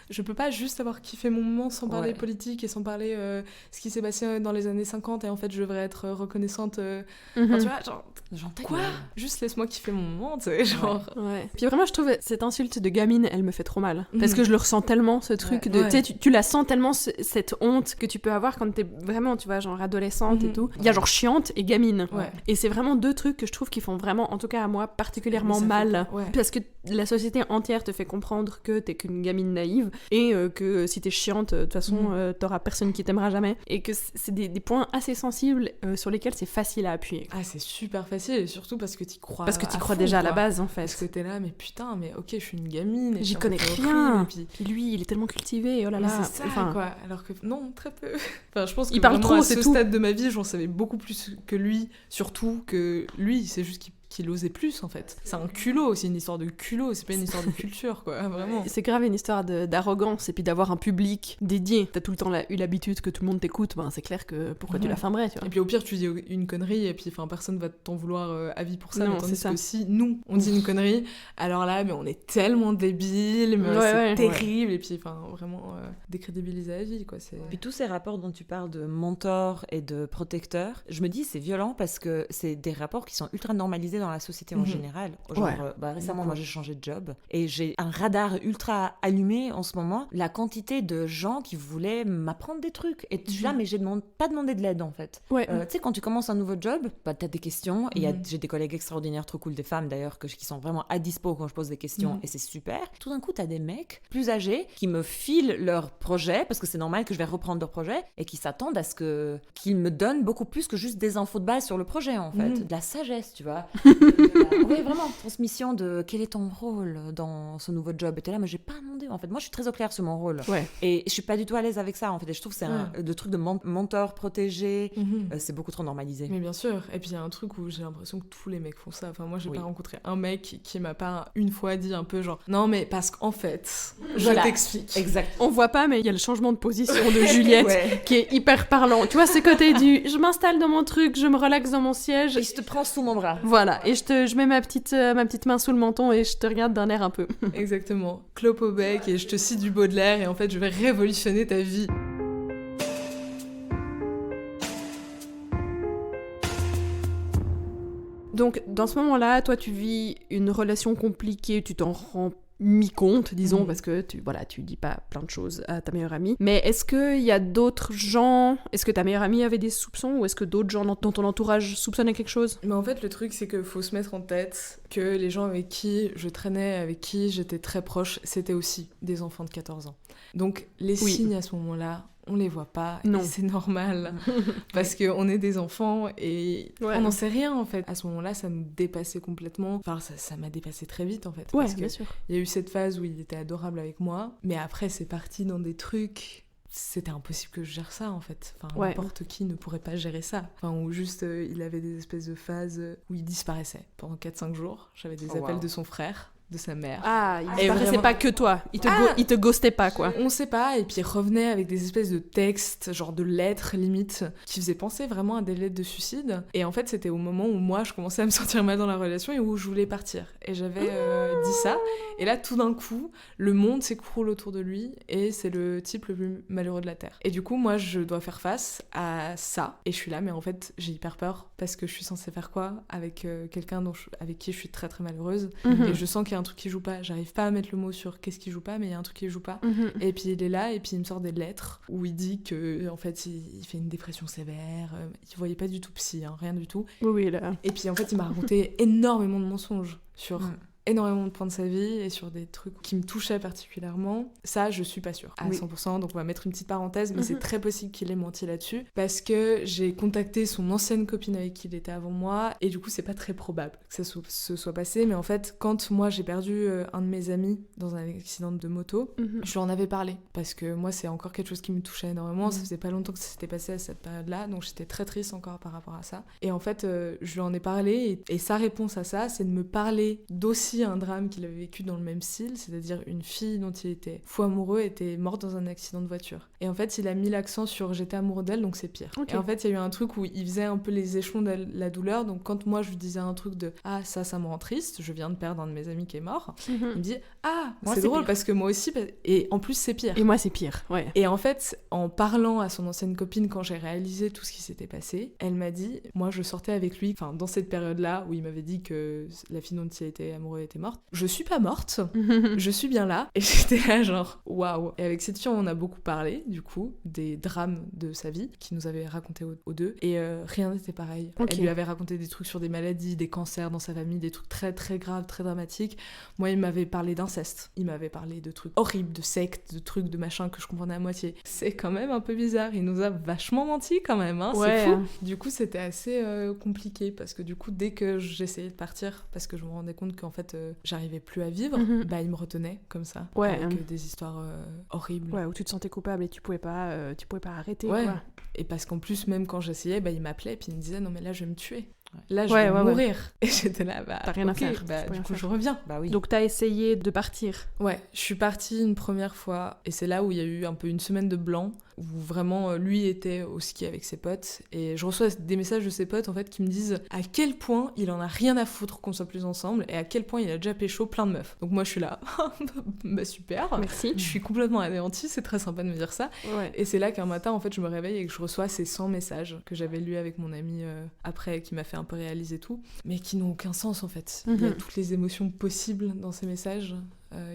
je peux pas juste avoir kiffé mon moment sans parler Ouais. politique et sans parler ce qui s'est passé dans les années 50 et en fait je devrais être reconnaissante. Mhm. Enfin, tu vois, genre Genre, ta quoi gueule. Juste laisse-moi kiffer mon moment, tu sais, genre. Ouais. Puis vraiment, je trouve cette insulte de gamine, elle me fait trop mal. Parce Mhm. que je le ressens tellement, ce truc Ouais. de. Ouais. Tu sais, tu la sens tellement, cette honte que tu peux avoir quand t'es vraiment, tu vois, genre adolescente et Mhm. tout. Il y a genre chiante et gamine. Ouais. Et c'est vraiment deux trucs que je trouve qui font vraiment, en tout cas à moi, particulièrement Mais ça fait mal. pas- ouais. Parce que la société entière te fait comprendre que t'es qu'une gamine naïve et que si t'es chiante, de toute façon, Mhm. t'auras personne qui t'aimera jamais. Et que c'est des points assez sensibles sur lesquels c'est facile à appuyer. Ah, c'est super facile et surtout parce que t'y crois. Parce que t'y à crois fond, déjà à la quoi. base, en Parce que fait. t'es là, mais putain, mais ok, je suis une gamine. et J'y puis, en connais fait, c'est rien. horrible, et puis- Puis lui, il est tellement cultivé, oh là Mais là. c'est ça, Enfin, quoi. Alors que non, très peu. Enfin, je pense que Il parle vraiment, trop, à c'est ce tout. stade de ma vie, j'en savais beaucoup plus que lui. Surtout que lui, c'est juste qu'il osait plus, en fait. C'est un culot, c'est une histoire de culot, c'est pas une histoire de culture, quoi. Vraiment. c'est grave une histoire d'arrogance et puis d'avoir un public dédié. T'as tout le temps eu l'habitude que tout le monde t'écoute, ben c'est clair que pourquoi tu Mhm. la feindrais, tu vois. Et puis au pire, tu dis une connerie et puis enfin personne va t'en vouloir à vie pour ça. Non, mais tandis c'est ça. que si nous on dit une connerie, alors là, mais on est tellement débiles, mais Ouais, c'est ouais. terrible et puis enfin vraiment décrédibiliser la vie, quoi. C'est. Puis tous ces rapports dont tu parles de mentor et de protecteur, je me dis c'est violent parce que c'est des rapports qui sont ultra normalisés dans la société en Mhm. général. Genre, Ouais. récemment, Beaucoup. moi j'ai changé de job et j'ai un radar ultra allumé en ce moment. La quantité de gens qui voulaient m'apprendre des trucs. Et je suis là, Mhm. mais j'ai pas demandé de l'aide en fait. Ouais. Tu sais, quand tu commences un nouveau job, bah, t'as des questions. Et Mhm. j'ai des collègues extraordinaires, trop cool, des femmes d'ailleurs, qui sont vraiment à dispo quand je pose des questions. Mhm. Et c'est super. Tout d'un coup, t'as des mecs plus âgés qui me filent leur projet, parce que c'est normal que je vais reprendre leur projet, et qui s'attendent à ce qu'ils me donnent beaucoup plus que juste des infos de base sur le projet, en fait. Mhm. De la sagesse, tu vois. Oui, vraiment. Transmission de quel est ton rôle dans ce nouveau job. Et t'es là, mais j'ai pas demandé, en fait. Moi, je suis très au clair sur mon rôle. Ouais. Et je suis pas du tout à l'aise avec ça, en fait. Et je trouve que c'est le truc de mentor protégé. Mhm. C'est beaucoup trop normalisé. Mais bien sûr. Et puis il y a un truc où j'ai l'impression que tous les mecs font ça. Enfin moi j'ai Oui. pas rencontré un mec qui m'a pas une fois dit un peu genre non mais parce qu'en fait je Voilà. t'explique. Exact. On voit pas, mais il y a le changement de position de Juliette Ouais. qui est hyper parlant. Tu vois, ce côté du je m'installe dans mon truc, je me relaxe dans mon siège. Et je te prends sous mon bras. Voilà, et je mets ma petite main sous le menton et je te regarde d'un air un peu. Exactement. Clope au bec et je te cite du Baudelaire et en fait je vais révolutionner ta vie. Donc, dans ce moment-là, toi, tu vis une relation compliquée, tu t'en rends mis compte, disons, parce que tu dis pas plein de choses à ta meilleure amie. Mais est-ce qu'il y a d'autres gens, est-ce que ta meilleure amie avait des soupçons, ou est-ce que d'autres gens dans ton entourage soupçonnaient quelque chose? Mais en fait, le truc, c'est qu'il faut se mettre en tête que les gens avec qui je traînais, avec qui j'étais très proche, c'était aussi des enfants de 14 ans. Donc les signes à ce moment-là, on les voit pas, et c'est normal, parce qu'on est des enfants et on n'en sait rien en fait. À ce moment-là, ça nous dépassait complètement, enfin ça m'a dépassé très vite en fait, parce bien sûr. Il y a eu cette phase où il était adorable avec moi, mais après c'est parti dans des trucs, c'était impossible que je gère ça en fait, enfin n'importe qui ne pourrait pas gérer ça, enfin où juste il avait des espèces de phases où il disparaissait pendant 4-5 jours, j'avais des appels de son frère, de sa mère. Ah, il disparaissait vraiment... pas que toi. Il te ghostait pas, quoi. On sait pas, et puis il revenait avec des espèces de textes, genre de lettres, limite, qui faisaient penser vraiment à des lettres de suicide. Et en fait, c'était au moment où moi, je commençais à me sentir mal dans la relation et où je voulais partir. Et j'avais dit ça. Et là, tout d'un coup, le monde s'écroule autour de lui, et c'est le type le plus malheureux de la Terre. Et du coup, moi, je dois faire face à ça. Et je suis là, mais en fait, j'ai hyper peur, parce que je suis censée faire quoi avec quelqu'un avec qui je suis très très malheureuse. Et je sens qu'il y a un truc qui joue pas, j'arrive pas à mettre le mot sur qu'est-ce qui joue pas, mais il y a un truc qui joue pas. Et puis il est là, et puis il me sort des lettres où il dit que en fait il fait une dépression sévère, il voyait pas du tout psy, hein, rien du tout. Oui, là. Et puis en fait il m'a raconté énormément de mensonges sur énormément de points de sa vie et sur des trucs qui me touchaient particulièrement. Ça, je suis pas sûre à 100%, donc on va mettre une petite parenthèse, mais c'est très possible qu'il ait menti là-dessus, parce que j'ai contacté son ancienne copine avec qui il était avant moi, et du coup c'est pas très probable que ça se soit passé, mais en fait quand moi j'ai perdu un de mes amis dans un accident de moto, je lui en avais parlé, parce que moi c'est encore quelque chose qui me touchait énormément, ça faisait pas longtemps que ça s'était passé à cette période-là, donc j'étais très triste encore par rapport à ça, et en fait je lui en ai parlé, et sa réponse à ça, c'est de me parler d'aussi un drame qu'il avait vécu dans le même style, c'est-à-dire une fille dont il était fou amoureux était morte dans un accident de voiture. Et en fait, il a mis l'accent sur j'étais amoureux d'elle, donc c'est pire. Et en fait, il y a eu un truc où il faisait un peu les échelons de la douleur, donc quand moi je lui disais un truc de ah ça me rend triste, je viens de perdre un de mes amis qui est mort, il me dit ah moi, c'est drôle pire. Parce que moi aussi, et en plus c'est pire. Et moi c'est pire, ouais. Et en fait, en parlant à son ancienne copine, quand j'ai réalisé tout ce qui s'était passé, elle m'a dit, moi je sortais avec lui, enfin dans cette période-là où il m'avait dit que la fille dont il était amoureux était morte, je suis pas morte, je suis bien là, et j'étais là genre waouh. Et avec cette fille on a beaucoup parlé du coup des drames de sa vie qu'il nous avait raconté aux deux, et rien n'était pareil. Elle lui avait raconté des trucs sur des maladies, des cancers dans sa famille, des trucs très très graves, très dramatiques. Moi il m'avait parlé d'inceste, il m'avait parlé de trucs horribles, de sectes, de trucs, de machins que je comprenais à moitié. C'est quand même un peu bizarre, il nous a vachement menti quand même, hein, c'est fou. Du coup c'était assez compliqué, parce que du coup dès que j'essayais de partir, parce que je me rendais compte qu'en fait j'arrivais plus à vivre, bah il me retenait comme ça, avec des histoires horribles. Ouais, où tu te sentais coupable et tu pouvais pas arrêter, ouais. Quoi. Et parce qu'en plus même quand j'essayais, bah il m'appelait et puis il me disait non mais là je vais me tuer. Là, je vais mourir. Et j'étais là, bah, t'as rien à faire. Bah, du coup, je reviens. Bah oui. Donc, t'as essayé de partir. Ouais, je suis partie une première fois. Et c'est là où il y a eu un peu une semaine de blanc, où vraiment, lui était au ski avec ses potes. Et je reçois des messages de ses potes, en fait, qui me disent à quel point il en a rien à foutre qu'on soit plus ensemble, et à quel point il a déjà pécho plein de meufs. Donc moi, je suis là, bah super. Merci. Je suis complètement anéantie, c'est très sympa de me dire ça. Ouais. Et c'est là qu'un matin, en fait, je me réveille et que je reçois ces 100 messages que j'avais lus avec mon ami après, qui m'a fait un peu réaliser tout, mais qui n'ont aucun sens en fait. Il y a toutes les émotions possibles dans ces messages.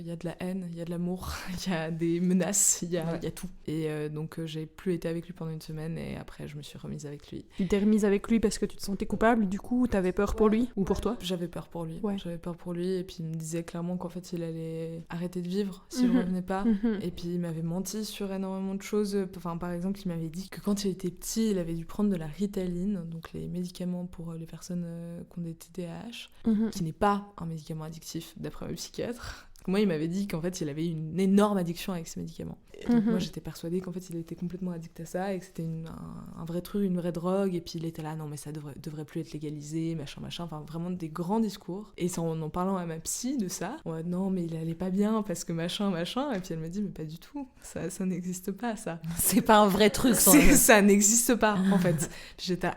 Il y a de la haine, il y a de l'amour, il y a des menaces, il y a tout. Et donc j'ai plus été avec lui pendant une semaine, et après je me suis remise avec lui. Tu t'es remise avec lui parce que tu te sentais coupable, du coup, t'avais peur pour lui ou pour toi? J'avais peur pour lui, j'avais peur pour lui, et puis il me disait clairement qu'en fait il allait arrêter de vivre si je revenais pas. Et puis il m'avait menti sur énormément de choses. Enfin, par exemple, il m'avait dit que quand il était petit, il avait dû prendre de la Ritaline, donc les médicaments pour les personnes qui ont des TDAH, qui n'est pas un médicament addictif d'après mes psychiatres. Moi, il m'avait dit qu'en fait, il avait une énorme addiction avec ces médicaments. Et donc, moi, j'étais persuadée qu'en fait, il était complètement addict à ça, et que c'était un vrai truc, une vraie drogue. Et puis, il était là, non, mais ça devrait plus être légalisé, machin. Enfin, vraiment des grands discours. Et c'est en parlant à ma psy de ça, ouais, non, mais il allait pas bien parce que machin. Et puis, elle me dit, mais pas du tout. Ça n'existe pas, ça. C'est pas un vrai truc, ça n'existe pas, en fait. J'étais,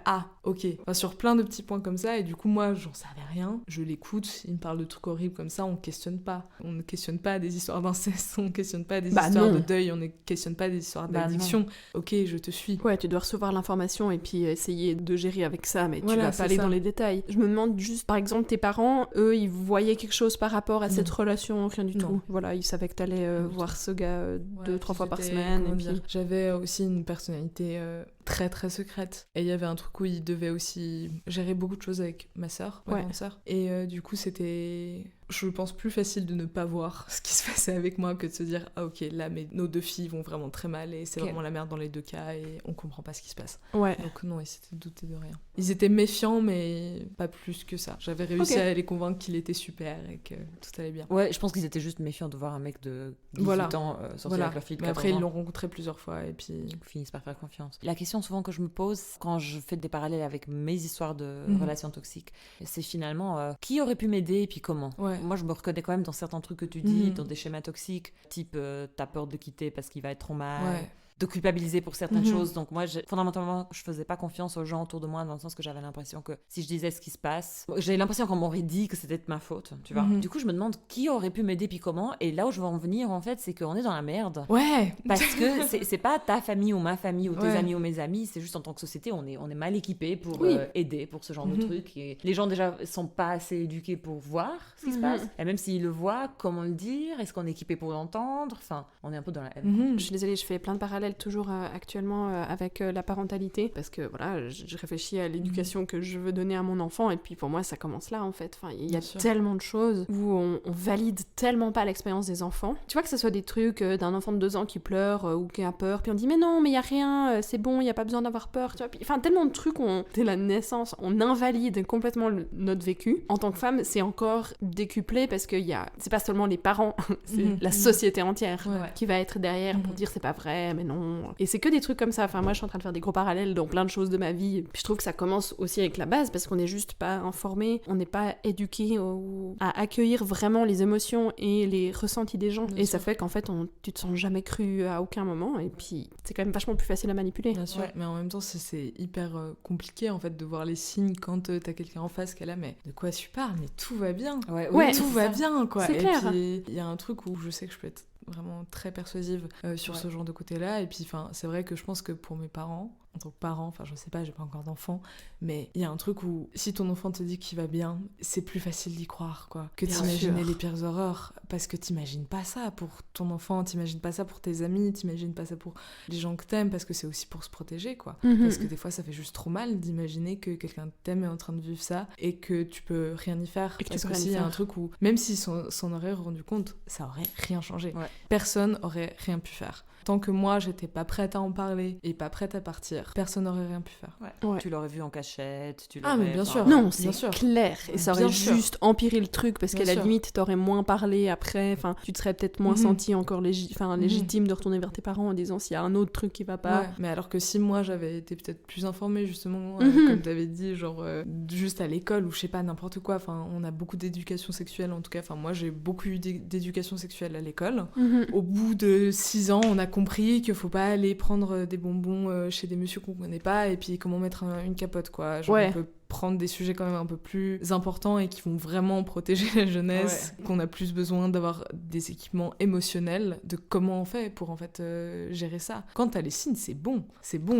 ok. Enfin, sur plein de petits points comme ça. Et du coup, moi, j'en savais rien. Je l'écoute. Il me parle de trucs horribles comme ça. On questionne pas. On ne questionne pas des histoires d'inceste, on ne questionne pas des Bah histoires non. de deuil, on ne questionne pas des histoires Bah d'addiction. Ok, je te suis. Ouais, tu dois recevoir l'information et puis essayer de gérer avec ça, mais Voilà, tu vas c'est pas aller ça. dans les détails. Je me demande juste, par exemple, tes parents, eux, ils voyaient quelque chose par rapport à cette relation, rien du Non. tout. Voilà, ils savaient que t'allais Rien du voir tout. ce gars Ouais, 2-3 puis fois par j'étais- semaine. comment Et puis... dire, j'avais aussi une personnalité très très secrète. Et il y avait un truc où il devait aussi gérer beaucoup de choses avec ma sœur, ma Ouais. grande sœur. Et du coup, c'était, je pense, plus facile de ne pas voir ce qui se passait avec moi que de se dire ah ok, là nos 2 filles vont vraiment très mal et c'est Ok. vraiment la merde dans les 2 cas et on comprend pas ce qui se passe. Ouais. Donc non, ils s'étaient doutés de rien. Ils étaient méfiants, mais pas plus que ça. J'avais réussi Ok. à les convaincre qu'il était super et que tout allait bien. Ouais, je pense qu'ils étaient juste méfiants de voir un mec de 18 Voilà. ans sortir Voilà. avec leur fille de Mais 14 après, ans. ils l'ont rencontré plusieurs fois et puis... Ils finissent par faire confiance. La question souvent que je me pose quand je fais des parallèles avec mes histoires de Mhm. relations toxiques, c'est finalement qui aurait pu m'aider et puis comment. Ouais. Moi, je me reconnais quand même dans certains trucs que tu dis, Mhm. dans des schémas toxiques, type t'as peur de le quitter parce qu'il va être trop mal. Ouais. De culpabiliser pour certaines Mhm. choses. Donc moi, fondamentalement, je faisais pas confiance aux gens autour de moi dans le sens que j'avais l'impression que si je disais ce qui se passe, j'ai l'impression qu'on m'aurait dit que c'était de ma faute, tu vois. Mhm. Du coup, je me demande qui aurait pu m'aider puis comment. Et là où je veux en venir, en fait, c'est qu'on est dans la merde. Ouais. Parce que c'est pas ta famille ou ma famille ou tes Ouais. amis ou mes amis, c'est juste en tant que société, on est mal équipé pour Oui. aider pour ce genre de Mhm. trucs. Et les gens déjà sont pas assez éduqués pour voir ce qui se Mhm. passe. Et même s'ils le voient, comment le dire? Est-ce qu'on est équipé pour l'entendre? Enfin, on est un peu dans la haine. Mhm. Je suis désolée, je fais plein de parallèles toujours actuellement avec la parentalité parce que voilà, je réfléchis à l'éducation que je veux donner à mon enfant et puis pour moi ça commence là en fait. Enfin, il y a Bien sûr. tellement de choses où on valide tellement pas l'expérience des enfants. Tu vois que ce soit des trucs d'un enfant de 2 ans qui pleure ou qui a peur, puis on dit mais non, mais il y a rien, c'est bon, il y a pas besoin d'avoir peur. Tu vois, puis, enfin tellement de trucs dès la naissance, on invalide complètement notre vécu. En tant que femme, c'est encore décuplé parce que c'est pas seulement les parents, c'est Mhm. la société entière Ouais. qui va être derrière pour Mhm. dire c'est pas vrai, mais non. Et c'est que des trucs comme ça. Enfin, moi, je suis en train de faire des gros parallèles dans plein de choses de ma vie. Puis je trouve que ça commence aussi avec la base parce qu'on n'est juste pas informé, on n'est pas éduqué à accueillir vraiment les émotions et les ressentis des gens. Bien et ça sûr. fait qu'en fait, tu te sens jamais cru à aucun moment. Et puis, c'est quand même vachement plus facile à manipuler. Bien sûr, Ouais. mais en même temps, c'est hyper compliqué en fait de voir les signes quand t'as quelqu'un en face qui est là, mais de quoi tu parles? Mais tout va bien. Ouais, Ouais, Tout c'est va ça. bien, quoi. C'est Et clair. puis, il y a un truc où je sais que je peux être vraiment très persuasive sur Ouais. ce genre de côté-là. Et puis, c'est vrai que je pense que pour mes parents, en tant que parent, enfin, je sais pas, j'ai pas encore d'enfant, mais il y a un truc où si ton enfant te dit qu'il va bien, c'est plus facile d'y croire, quoi, que Bien t'imaginer sûr. les pires horreurs, parce que t'imagines pas ça pour ton enfant, t'imagines pas ça pour tes amis, t'imagines pas ça pour les gens que t'aimes, parce que c'est aussi pour se protéger, quoi. Mhm. Parce que des fois, ça fait juste trop mal d'imaginer que quelqu'un t'aime est en train de vivre ça et que tu peux rien y faire. Et que tu Parce peux que rien y s'il y a un faire. truc où, même s'il s'en aurait rendu compte, ça aurait rien changé. Ouais. Personne aurait rien pu faire. Tant que moi, j'étais pas prête à en parler et pas prête à partir, personne n'aurait rien pu faire. Ouais. Tu l'aurais vu en cachette. Ah, mais bien sûr. Non, Bien c'est sûr. clair. Et ça aurait Bien sûr. juste empiré le truc parce Bien qu'à la sûr. limite, t'aurais moins parlé après. Enfin, tu te serais peut-être moins Mhm. senti encore légitime de retourner vers tes parents en disant s'il y a un autre truc qui va pas. Ouais, mais alors que si moi j'avais été peut-être plus informée justement, Mhm. comme t'avais dit, genre juste à l'école ou je sais pas, n'importe quoi, enfin on a beaucoup d'éducation sexuelle en tout cas, enfin moi j'ai beaucoup eu d'éducation sexuelle à l'école. Mhm. Au bout de 6 ans, on a compris qu'il faut pas aller prendre des bonbons chez des messieurs qu'on connaît pas et puis comment mettre une capote quoi. Genre Ouais. on peut prendre des sujets quand même un peu plus importants et qui vont vraiment protéger la jeunesse, qu'on a plus besoin d'avoir des équipements émotionnels, de comment on fait pour en fait gérer ça. Quand t'as les signes, c'est bon,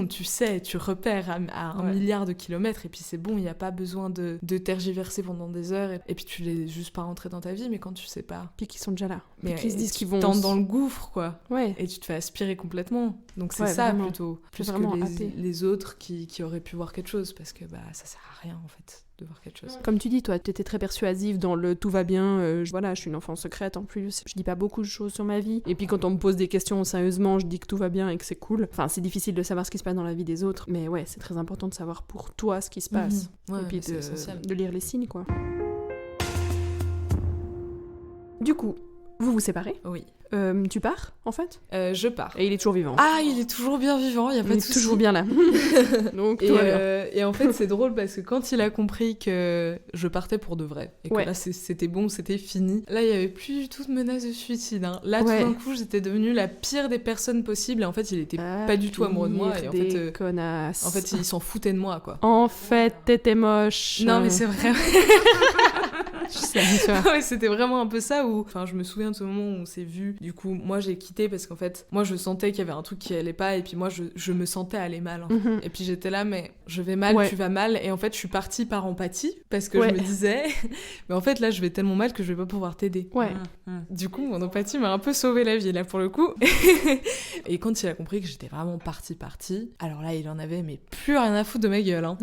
tu sais, tu repères à 1 Ouais. milliard de kilomètres et puis c'est bon, il n'y a pas besoin de tergiverser pendant des heures et puis tu l'es juste pas rentré dans ta vie, mais quand tu sais pas, Puis qu'ils sont déjà là. mais Puis qu'ils se disent tu qu'ils vont. tentes dans le gouffre quoi. Ouais. Et tu te fais aspirer complètement. Donc c'est Ouais, ça vraiment. plutôt. Plus vraiment que happé. les autres qui auraient pu voir quelque chose. Parce que ça sert à rien en fait de voir quelque chose. Comme tu dis, toi, t'étais très persuasive dans le tout va bien. Voilà, je suis une enfant secrète en plus. Je dis pas beaucoup de choses sur ma vie. Et puis quand on me pose des questions sérieusement, je dis que tout va bien et que c'est cool. Enfin, c'est difficile de savoir ce qui se passe dans la vie des autres. Mais ouais, c'est très important de savoir pour toi ce qui se passe. Ouais, et puis mais c'est essentiel. de lire les signes, quoi. Du coup, vous vous séparez. Oui. Tu pars, en fait. Je pars. Et il est toujours vivant. Ah, il est toujours bien vivant, il y a pas il de est souci. toujours bien là. Donc, Et, tout va bien. et en fait, c'est drôle parce que quand il a compris que je partais pour de vrai, et que Ouais. là c'était bon, c'était fini, là il y avait plus du tout de menace de suicide. Hein. Là, Ouais. tout d'un coup, j'étais devenue la pire des personnes possibles. Et en fait, il était pas du tout amoureux de moi. Et en Des fait, connasses. en fait, il s'en foutait de moi, quoi. En fait, t'étais moche. Non, mais c'est vrai. Ouais, c'était vraiment un peu ça où... Enfin, je me souviens de ce moment où on s'est vu. Du coup, moi, j'ai quitté parce qu'en fait, moi, je sentais qu'il y avait un truc qui allait pas et puis moi, je me sentais aller mal. Et puis, j'étais là, mais je vais mal, tu vas mal. Et en fait, je suis partie par empathie parce que je me disais, mais en fait, là, je vais tellement mal que je vais pas pouvoir t'aider. Du coup, mon empathie m'a un peu sauvé la vie, là, pour le coup. Et quand il a compris que j'étais vraiment partie, alors là, il en avait, mais plus rien à foutre de ma gueule. Hein.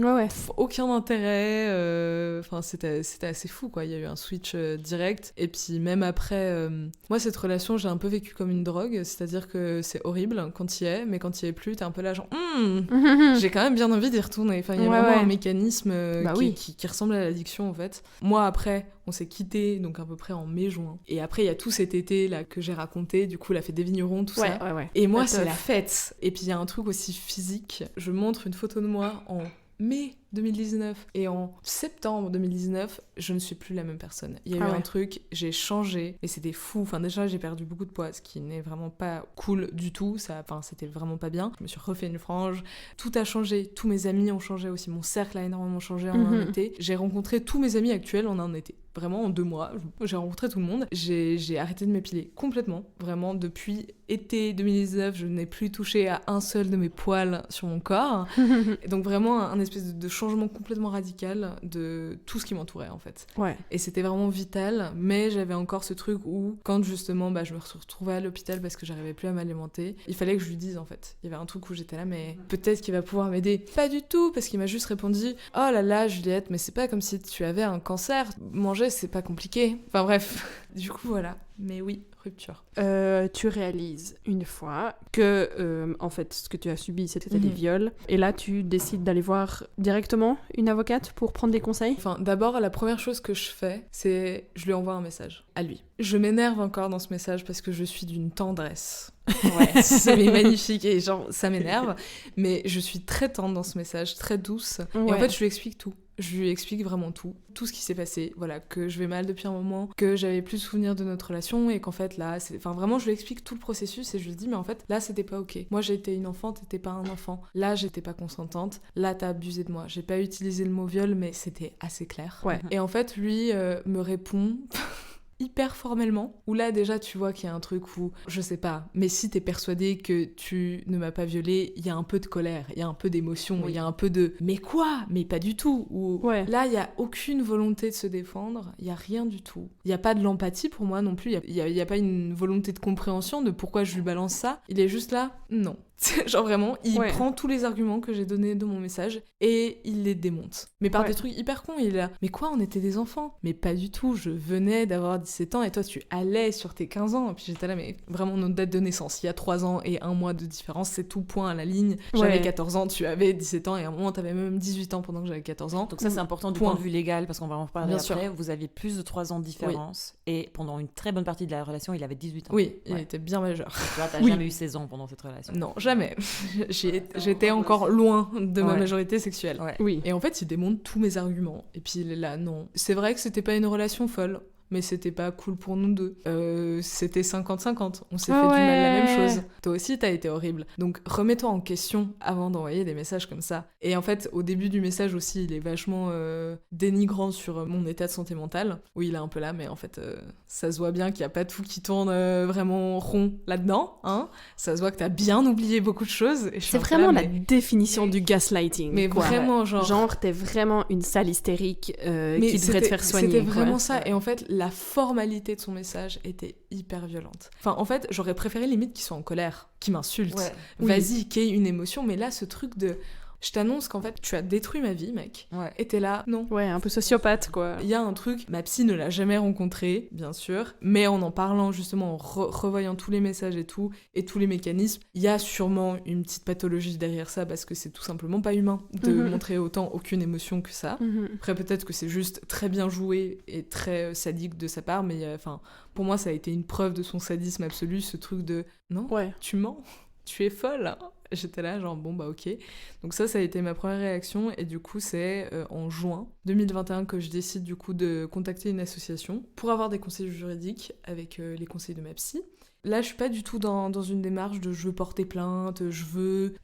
Aucun intérêt. Enfin, c'était assez fou, quoi. Il y a eu un switch direct. Et puis, même après, moi, cette relation, j'ai un peu vécu comme une drogue. C'est-à-dire que c'est horrible quand il y est, mais quand il y est plus, t'es un peu là, genre, j'ai quand même bien envie d'y retourner. Enfin, il y a vraiment un mécanisme qui ressemble à l'addiction, en fait. Moi, après, on s'est quittés, donc à peu près en mai-juin. Et après, il y a tout cet été là que j'ai raconté, du coup, la fête des vignerons, tout ça. Et moi, c'est la fête. Et puis, il y a un truc aussi physique. Je montre une photo de moi en mai 2019 et en septembre 2019, je ne suis plus la même personne. Il y a eu un truc, j'ai changé et c'était fou. Enfin, déjà, j'ai perdu beaucoup de poids, ce qui n'est vraiment pas cool du tout. Enfin, c'était vraiment pas bien. Je me suis refait une frange. Tout a changé. Tous mes amis ont changé aussi. Mon cercle a énormément changé en un été. J'ai rencontré tous mes amis actuels en un été. Vraiment, en 2 mois, j'ai rencontré tout le monde. J'ai arrêté de m'épiler complètement. Vraiment, depuis été 2019, je n'ai plus touché à un seul de mes poils sur mon corps. Et donc vraiment, un espèce de changement complètement radical de tout ce qui m'entourait, en fait. Et c'était vraiment vital, mais j'avais encore ce truc où, quand justement, je me retrouvais à l'hôpital parce que j'arrivais plus à m'alimenter, il fallait que je lui dise, en fait. Il y avait un truc où j'étais là, mais peut-être qu'il va pouvoir m'aider. Pas du tout, parce qu'il m'a juste répondu « Oh là là, Juliette, mais c'est pas comme si tu avais un cancer. Manger, c'est pas compliqué. » Enfin bref, du coup, voilà. Mais oui, rupture. Tu réalises une fois que, en fait, ce que tu as subi, c'était des viols. Et là, tu décides d'aller voir directement une avocate pour prendre des conseils. Enfin, d'abord, la première chose que je fais, c'est je lui envoie un message à lui. Je m'énerve encore dans ce message parce que je suis d'une tendresse. C'est magnifique et genre, ça m'énerve. Mais je suis très tendre dans ce message, très douce. Et en fait, je lui explique tout. Je lui explique vraiment tout ce qui s'est passé, voilà, que je vais mal depuis un moment, que j'avais plus de souvenirs de notre relation et qu'en fait là, enfin vraiment je lui explique tout le processus et je lui dis mais en fait là c'était pas ok. Moi j'ai été une enfant, t'étais pas un enfant. Là j'étais pas consentante, là t'as abusé de moi. J'ai pas utilisé le mot viol mais c'était assez clair. Et en fait lui me répond... hyper formellement, où là déjà tu vois qu'il y a un truc où, je sais pas, mais si t'es persuadé que tu ne m'as pas violée, il y a un peu de colère, il y a un peu d'émotion, il y a un peu de « mais quoi ? Mais pas du tout !» ou là il y a aucune volonté de se défendre, il y a rien du tout. Il y a pas de l'empathie pour moi non plus, il y a pas une volonté de compréhension de pourquoi je lui balance ça, il est juste là, non. Genre vraiment, il prend tous les arguments que j'ai donnés dans mon message et il les démonte. Mais par des trucs hyper cons, il est là. Mais quoi, on était des enfants ? Mais pas du tout, je venais d'avoir 17 ans et toi tu allais sur tes 15 ans. Et puis j'étais là, mais vraiment notre date de naissance, il y a 3 ans et 1 mois de différence, c'est tout point à la ligne. J'avais 14 ans, tu avais 17 ans et à un moment t'avais même 18 ans pendant que j'avais 14 ans. Donc ça c'est important du point de vue légal parce qu'on va en reparler après. Vous aviez plus de 3 ans de différence et pendant une très bonne partie de la relation, il avait 18 ans. Oui, il était bien majeur. Tu vois, t'as jamais eu 16 ans pendant cette relation. Non, jamais. J'étais encore loin de ma majorité sexuelle. Et en fait, il démonte tous mes arguments. Et puis il est là, non. C'est vrai que c'était pas une relation folle, mais c'était pas cool pour nous deux. C'était 50-50. On s'est fait du mal la même chose. Toi aussi, t'as été horrible. Donc remets-toi en question avant d'envoyer des messages comme ça. Et en fait, au début du message aussi, il est vachement dénigrant sur mon état de santé mentale. Oui, il est un peu là, mais en fait, ça se voit bien qu'il y a pas tout qui tourne vraiment rond là-dedans. Hein, ça se voit que t'as bien oublié beaucoup de choses. Et c'est vraiment la définition du gaslighting. Mais quoi. Vraiment, genre t'es vraiment une sale hystérique qui devrait te faire soigner. C'était vraiment ça. Et en fait, la formalité de son message était hyper violente. Enfin, en fait, j'aurais préféré limite qu'il soit en colère, qu'il m'insulte. Vas-y, qu'il y ait une émotion. Mais là, ce truc de... Je t'annonce qu'en fait, tu as détruit ma vie, mec. Et t'es là, non. Un peu sociopathe, quoi. Il y a un truc, ma psy ne l'a jamais rencontré, bien sûr, mais en parlant, justement, en revoyant tous les messages et tous les mécanismes, il y a sûrement une petite pathologie derrière ça, parce que c'est tout simplement pas humain de montrer autant aucune émotion que ça. Après, peut-être que c'est juste très bien joué et très sadique de sa part, mais enfin, pour moi, ça a été une preuve de son sadisme absolu, ce truc de « Non, tu mens, tu es folle !» J'étais là, genre, bon, bah ok. Donc ça a été ma première réaction. Et du coup, c'est en juin 2021 que je décide du coup de contacter une association pour avoir des conseils juridiques avec les conseils de ma psy. Là, je suis pas du tout dans une démarche de je veux porter plainte,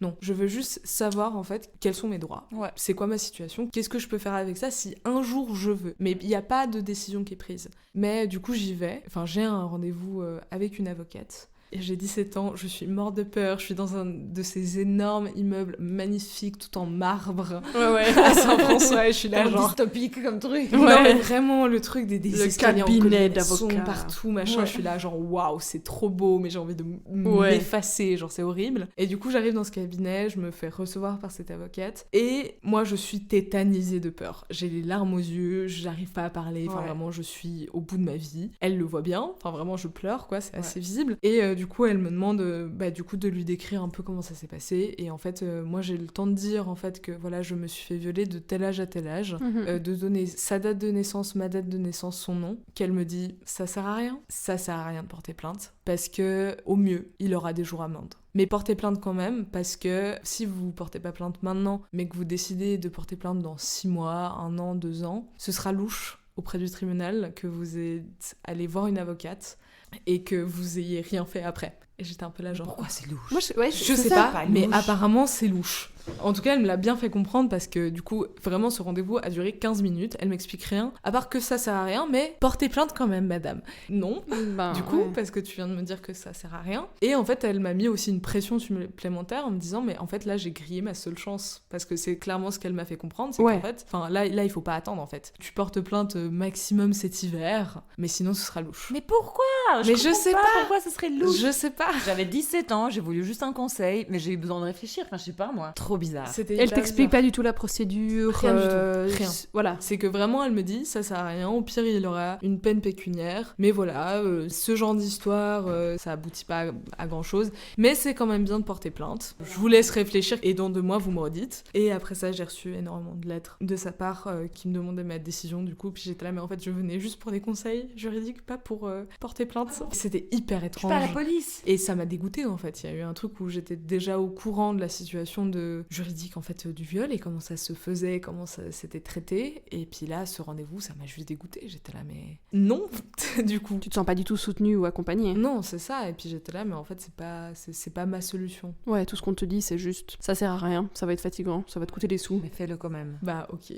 Non, je veux juste savoir en fait quels sont mes droits. Ouais. C'est quoi ma situation? Qu'est-ce que je peux faire avec ça si un jour je veux? Mais il n'y a pas de décision qui est prise. Mais du coup, j'y vais. Enfin, j'ai un rendez-vous avec une avocate. Et j'ai 17 ans, je suis morte de peur, je suis dans un de ces énormes immeubles magnifiques, tout en marbre, à Saint-François, et je suis là genre... dystopique comme truc. Non mais vraiment, le truc des Le escaliers en cabinet colimaçon d'avocat. partout, machin, Ouais. je suis là genre waouh, c'est trop beau, mais j'ai envie de Ouais. m'effacer, genre c'est horrible. Et du coup, j'arrive dans ce cabinet, je me fais recevoir par cette avocate, et moi je suis tétanisée de peur. J'ai les larmes aux yeux, j'arrive pas à parler, enfin Ouais. vraiment, je suis au bout de ma vie. Elle le voit bien, enfin vraiment, je pleure, quoi, c'est Ouais. assez visible. Et du coup, elle me demande du coup de lui décrire un peu comment ça s'est passé. Et en fait, moi j'ai le temps de dire en fait que voilà, je me suis fait violer de tel âge à tel âge, de donner sa date de naissance, ma date de naissance, son nom, qu'elle me dit ça sert à rien de porter plainte parce que au mieux il aura des jours amende. Mais portez plainte quand même, parce que si vous portez pas plainte maintenant, mais que vous décidez de porter plainte dans 6 mois, 1 an, 2 ans, ce sera louche auprès du tribunal que vous êtes allé voir une avocate et que vous ayez rien fait après. Et j'étais un peu là genre... Pourquoi c'est louche? Moi, Je sais ça, pas, pas mais louche. apparemment c'est louche. En tout cas, elle me l'a bien fait comprendre parce que du coup, vraiment, ce rendez-vous a duré 15 minutes. Elle m'explique rien, à part que ça sert à rien, mais portez plainte quand même, madame. Non, du coup, ouais. parce que tu viens de me dire que ça sert à rien. Et en fait, elle m'a mis aussi une pression supplémentaire en me disant, mais en fait, là, j'ai grillé ma seule chance. Parce que c'est clairement ce qu'elle m'a fait comprendre, c'est Ouais. qu'en fait, là, il faut pas attendre, en fait. Tu portes plainte maximum cet hiver, mais sinon, ce sera louche. Mais pourquoi? Mais je comprends sais pas. pourquoi ce serait louche. Je sais pas. J'avais 17 ans, j'ai voulu juste un conseil, mais j'ai eu besoin de réfléchir. Enfin, je sais pas moi. Trop bizarre. C'était Elle hyper t'explique bizarre. pas du tout la procédure. Rien du tout. Rien. Voilà. C'est que vraiment, elle me dit, ça sert à rien, au pire, il aura une peine pécuniaire. Mais voilà, ce genre d'histoire, ça aboutit pas à grand-chose. Mais c'est quand même bien de porter plainte. Je vous laisse réfléchir et dans 2 mois, vous me redites. Et après ça, j'ai reçu énormément de lettres de sa part qui me demandaient ma décision, du coup. Puis j'étais là, mais en fait, je venais juste pour des conseils juridiques, pas pour porter plainte. C'était hyper Je étrange. suis pas à la police. Et ça m'a dégoûtée en fait. Il y a eu un truc où j'étais déjà au courant de la situation juridique en fait du viol et comment ça se faisait, comment ça s'était traité. Et puis là, ce rendez-vous, ça m'a juste dégoûtée. J'étais là, mais non, du coup. Tu te sens pas du tout soutenue ou accompagnée. Non, c'est ça. Et puis j'étais là, mais en fait, c'est pas ma solution. Ouais, tout ce qu'on te dit, c'est juste ça sert à rien, ça va être fatigant, ça va te coûter des sous. Mais fais-le quand même. Bah, ok.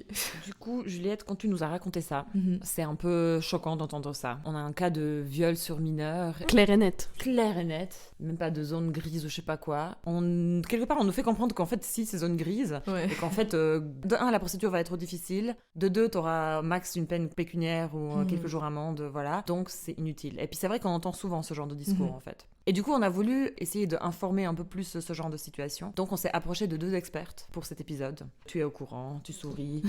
Du coup, Juliette, quand tu nous as raconté ça, Mhm. c'est un peu choquant d'entendre ça. On a un cas de viol sur mineur, Claire et nette. clair et net, même pas de zone grise ou je sais pas quoi. Quelque part, on nous fait comprendre qu'en fait, si c'est zone grise, Ouais. et qu'en fait, de 1, la procédure va être trop difficile, de 2, t'auras max une peine pécuniaire ou quelques jours amende, voilà. Donc, c'est inutile. Et puis, c'est vrai qu'on entend souvent ce genre de discours, en fait. Et du coup, on a voulu essayer d'informer un peu plus ce genre de situation. Donc, on s'est approché de 2 expertes pour cet épisode. Tu es au courant, tu souris.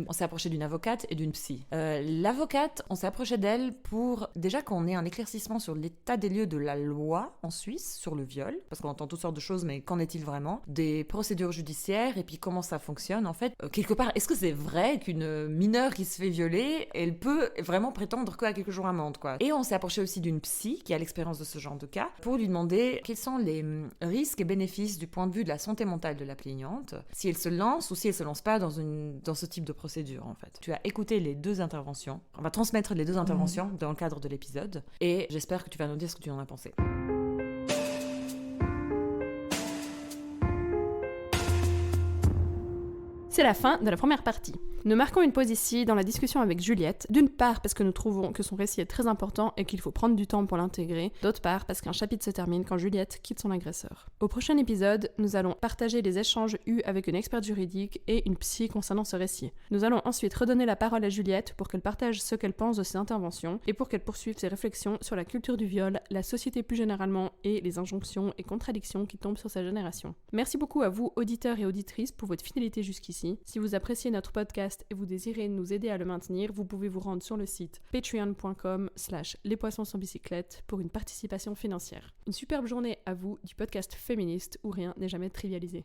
On s'est approché d'une avocate et d'une psy. L'avocate, on s'est approché d'elle pour déjà qu'on ait un éclaircissement sur l'état des lieux de la loi en Suisse sur le viol, parce qu'on entend toutes sortes de choses, mais qu'en est-il vraiment? Des procédures judiciaires et puis comment ça fonctionne en fait. Quelque part, est-ce que c'est vrai qu'une mineure qui se fait violer, elle peut vraiment prétendre qu'à quelques jours amende, quoi? Et on s'est approché aussi d'une psy qui a l'expérience de ce genre de cas pour lui demander quels sont les risques et bénéfices du point de vue de la santé mentale de la plaignante, si elle se lance ou si elle se lance pas dans ce type de procédure en fait. Tu as écouté les 2 interventions. On va transmettre les 2 interventions dans le cadre de l'épisode et j'espère que tu vas nous dire ce que tu en as pensé. C'est la fin de la première partie. Nous marquons une pause ici dans la discussion avec Juliette, d'une part parce que nous trouvons que son récit est très important et qu'il faut prendre du temps pour l'intégrer, d'autre part parce qu'un chapitre se termine quand Juliette quitte son agresseur. Au prochain épisode, nous allons partager les échanges eus avec une experte juridique et une psy concernant ce récit. Nous allons ensuite redonner la parole à Juliette pour qu'elle partage ce qu'elle pense de ses interventions et pour qu'elle poursuive ses réflexions sur la culture du viol, la société plus généralement et les injonctions et contradictions qui tombent sur sa génération. Merci beaucoup à vous, auditeurs et auditrices, pour votre fidélité jusqu'ici. Si vous appréciez notre podcast et vous désirez nous aider à le maintenir, vous pouvez vous rendre sur le site patreon.com/lespoissons-sans-bicyclette pour une participation financière. Une superbe journée à vous du podcast féministe où rien n'est jamais trivialisé.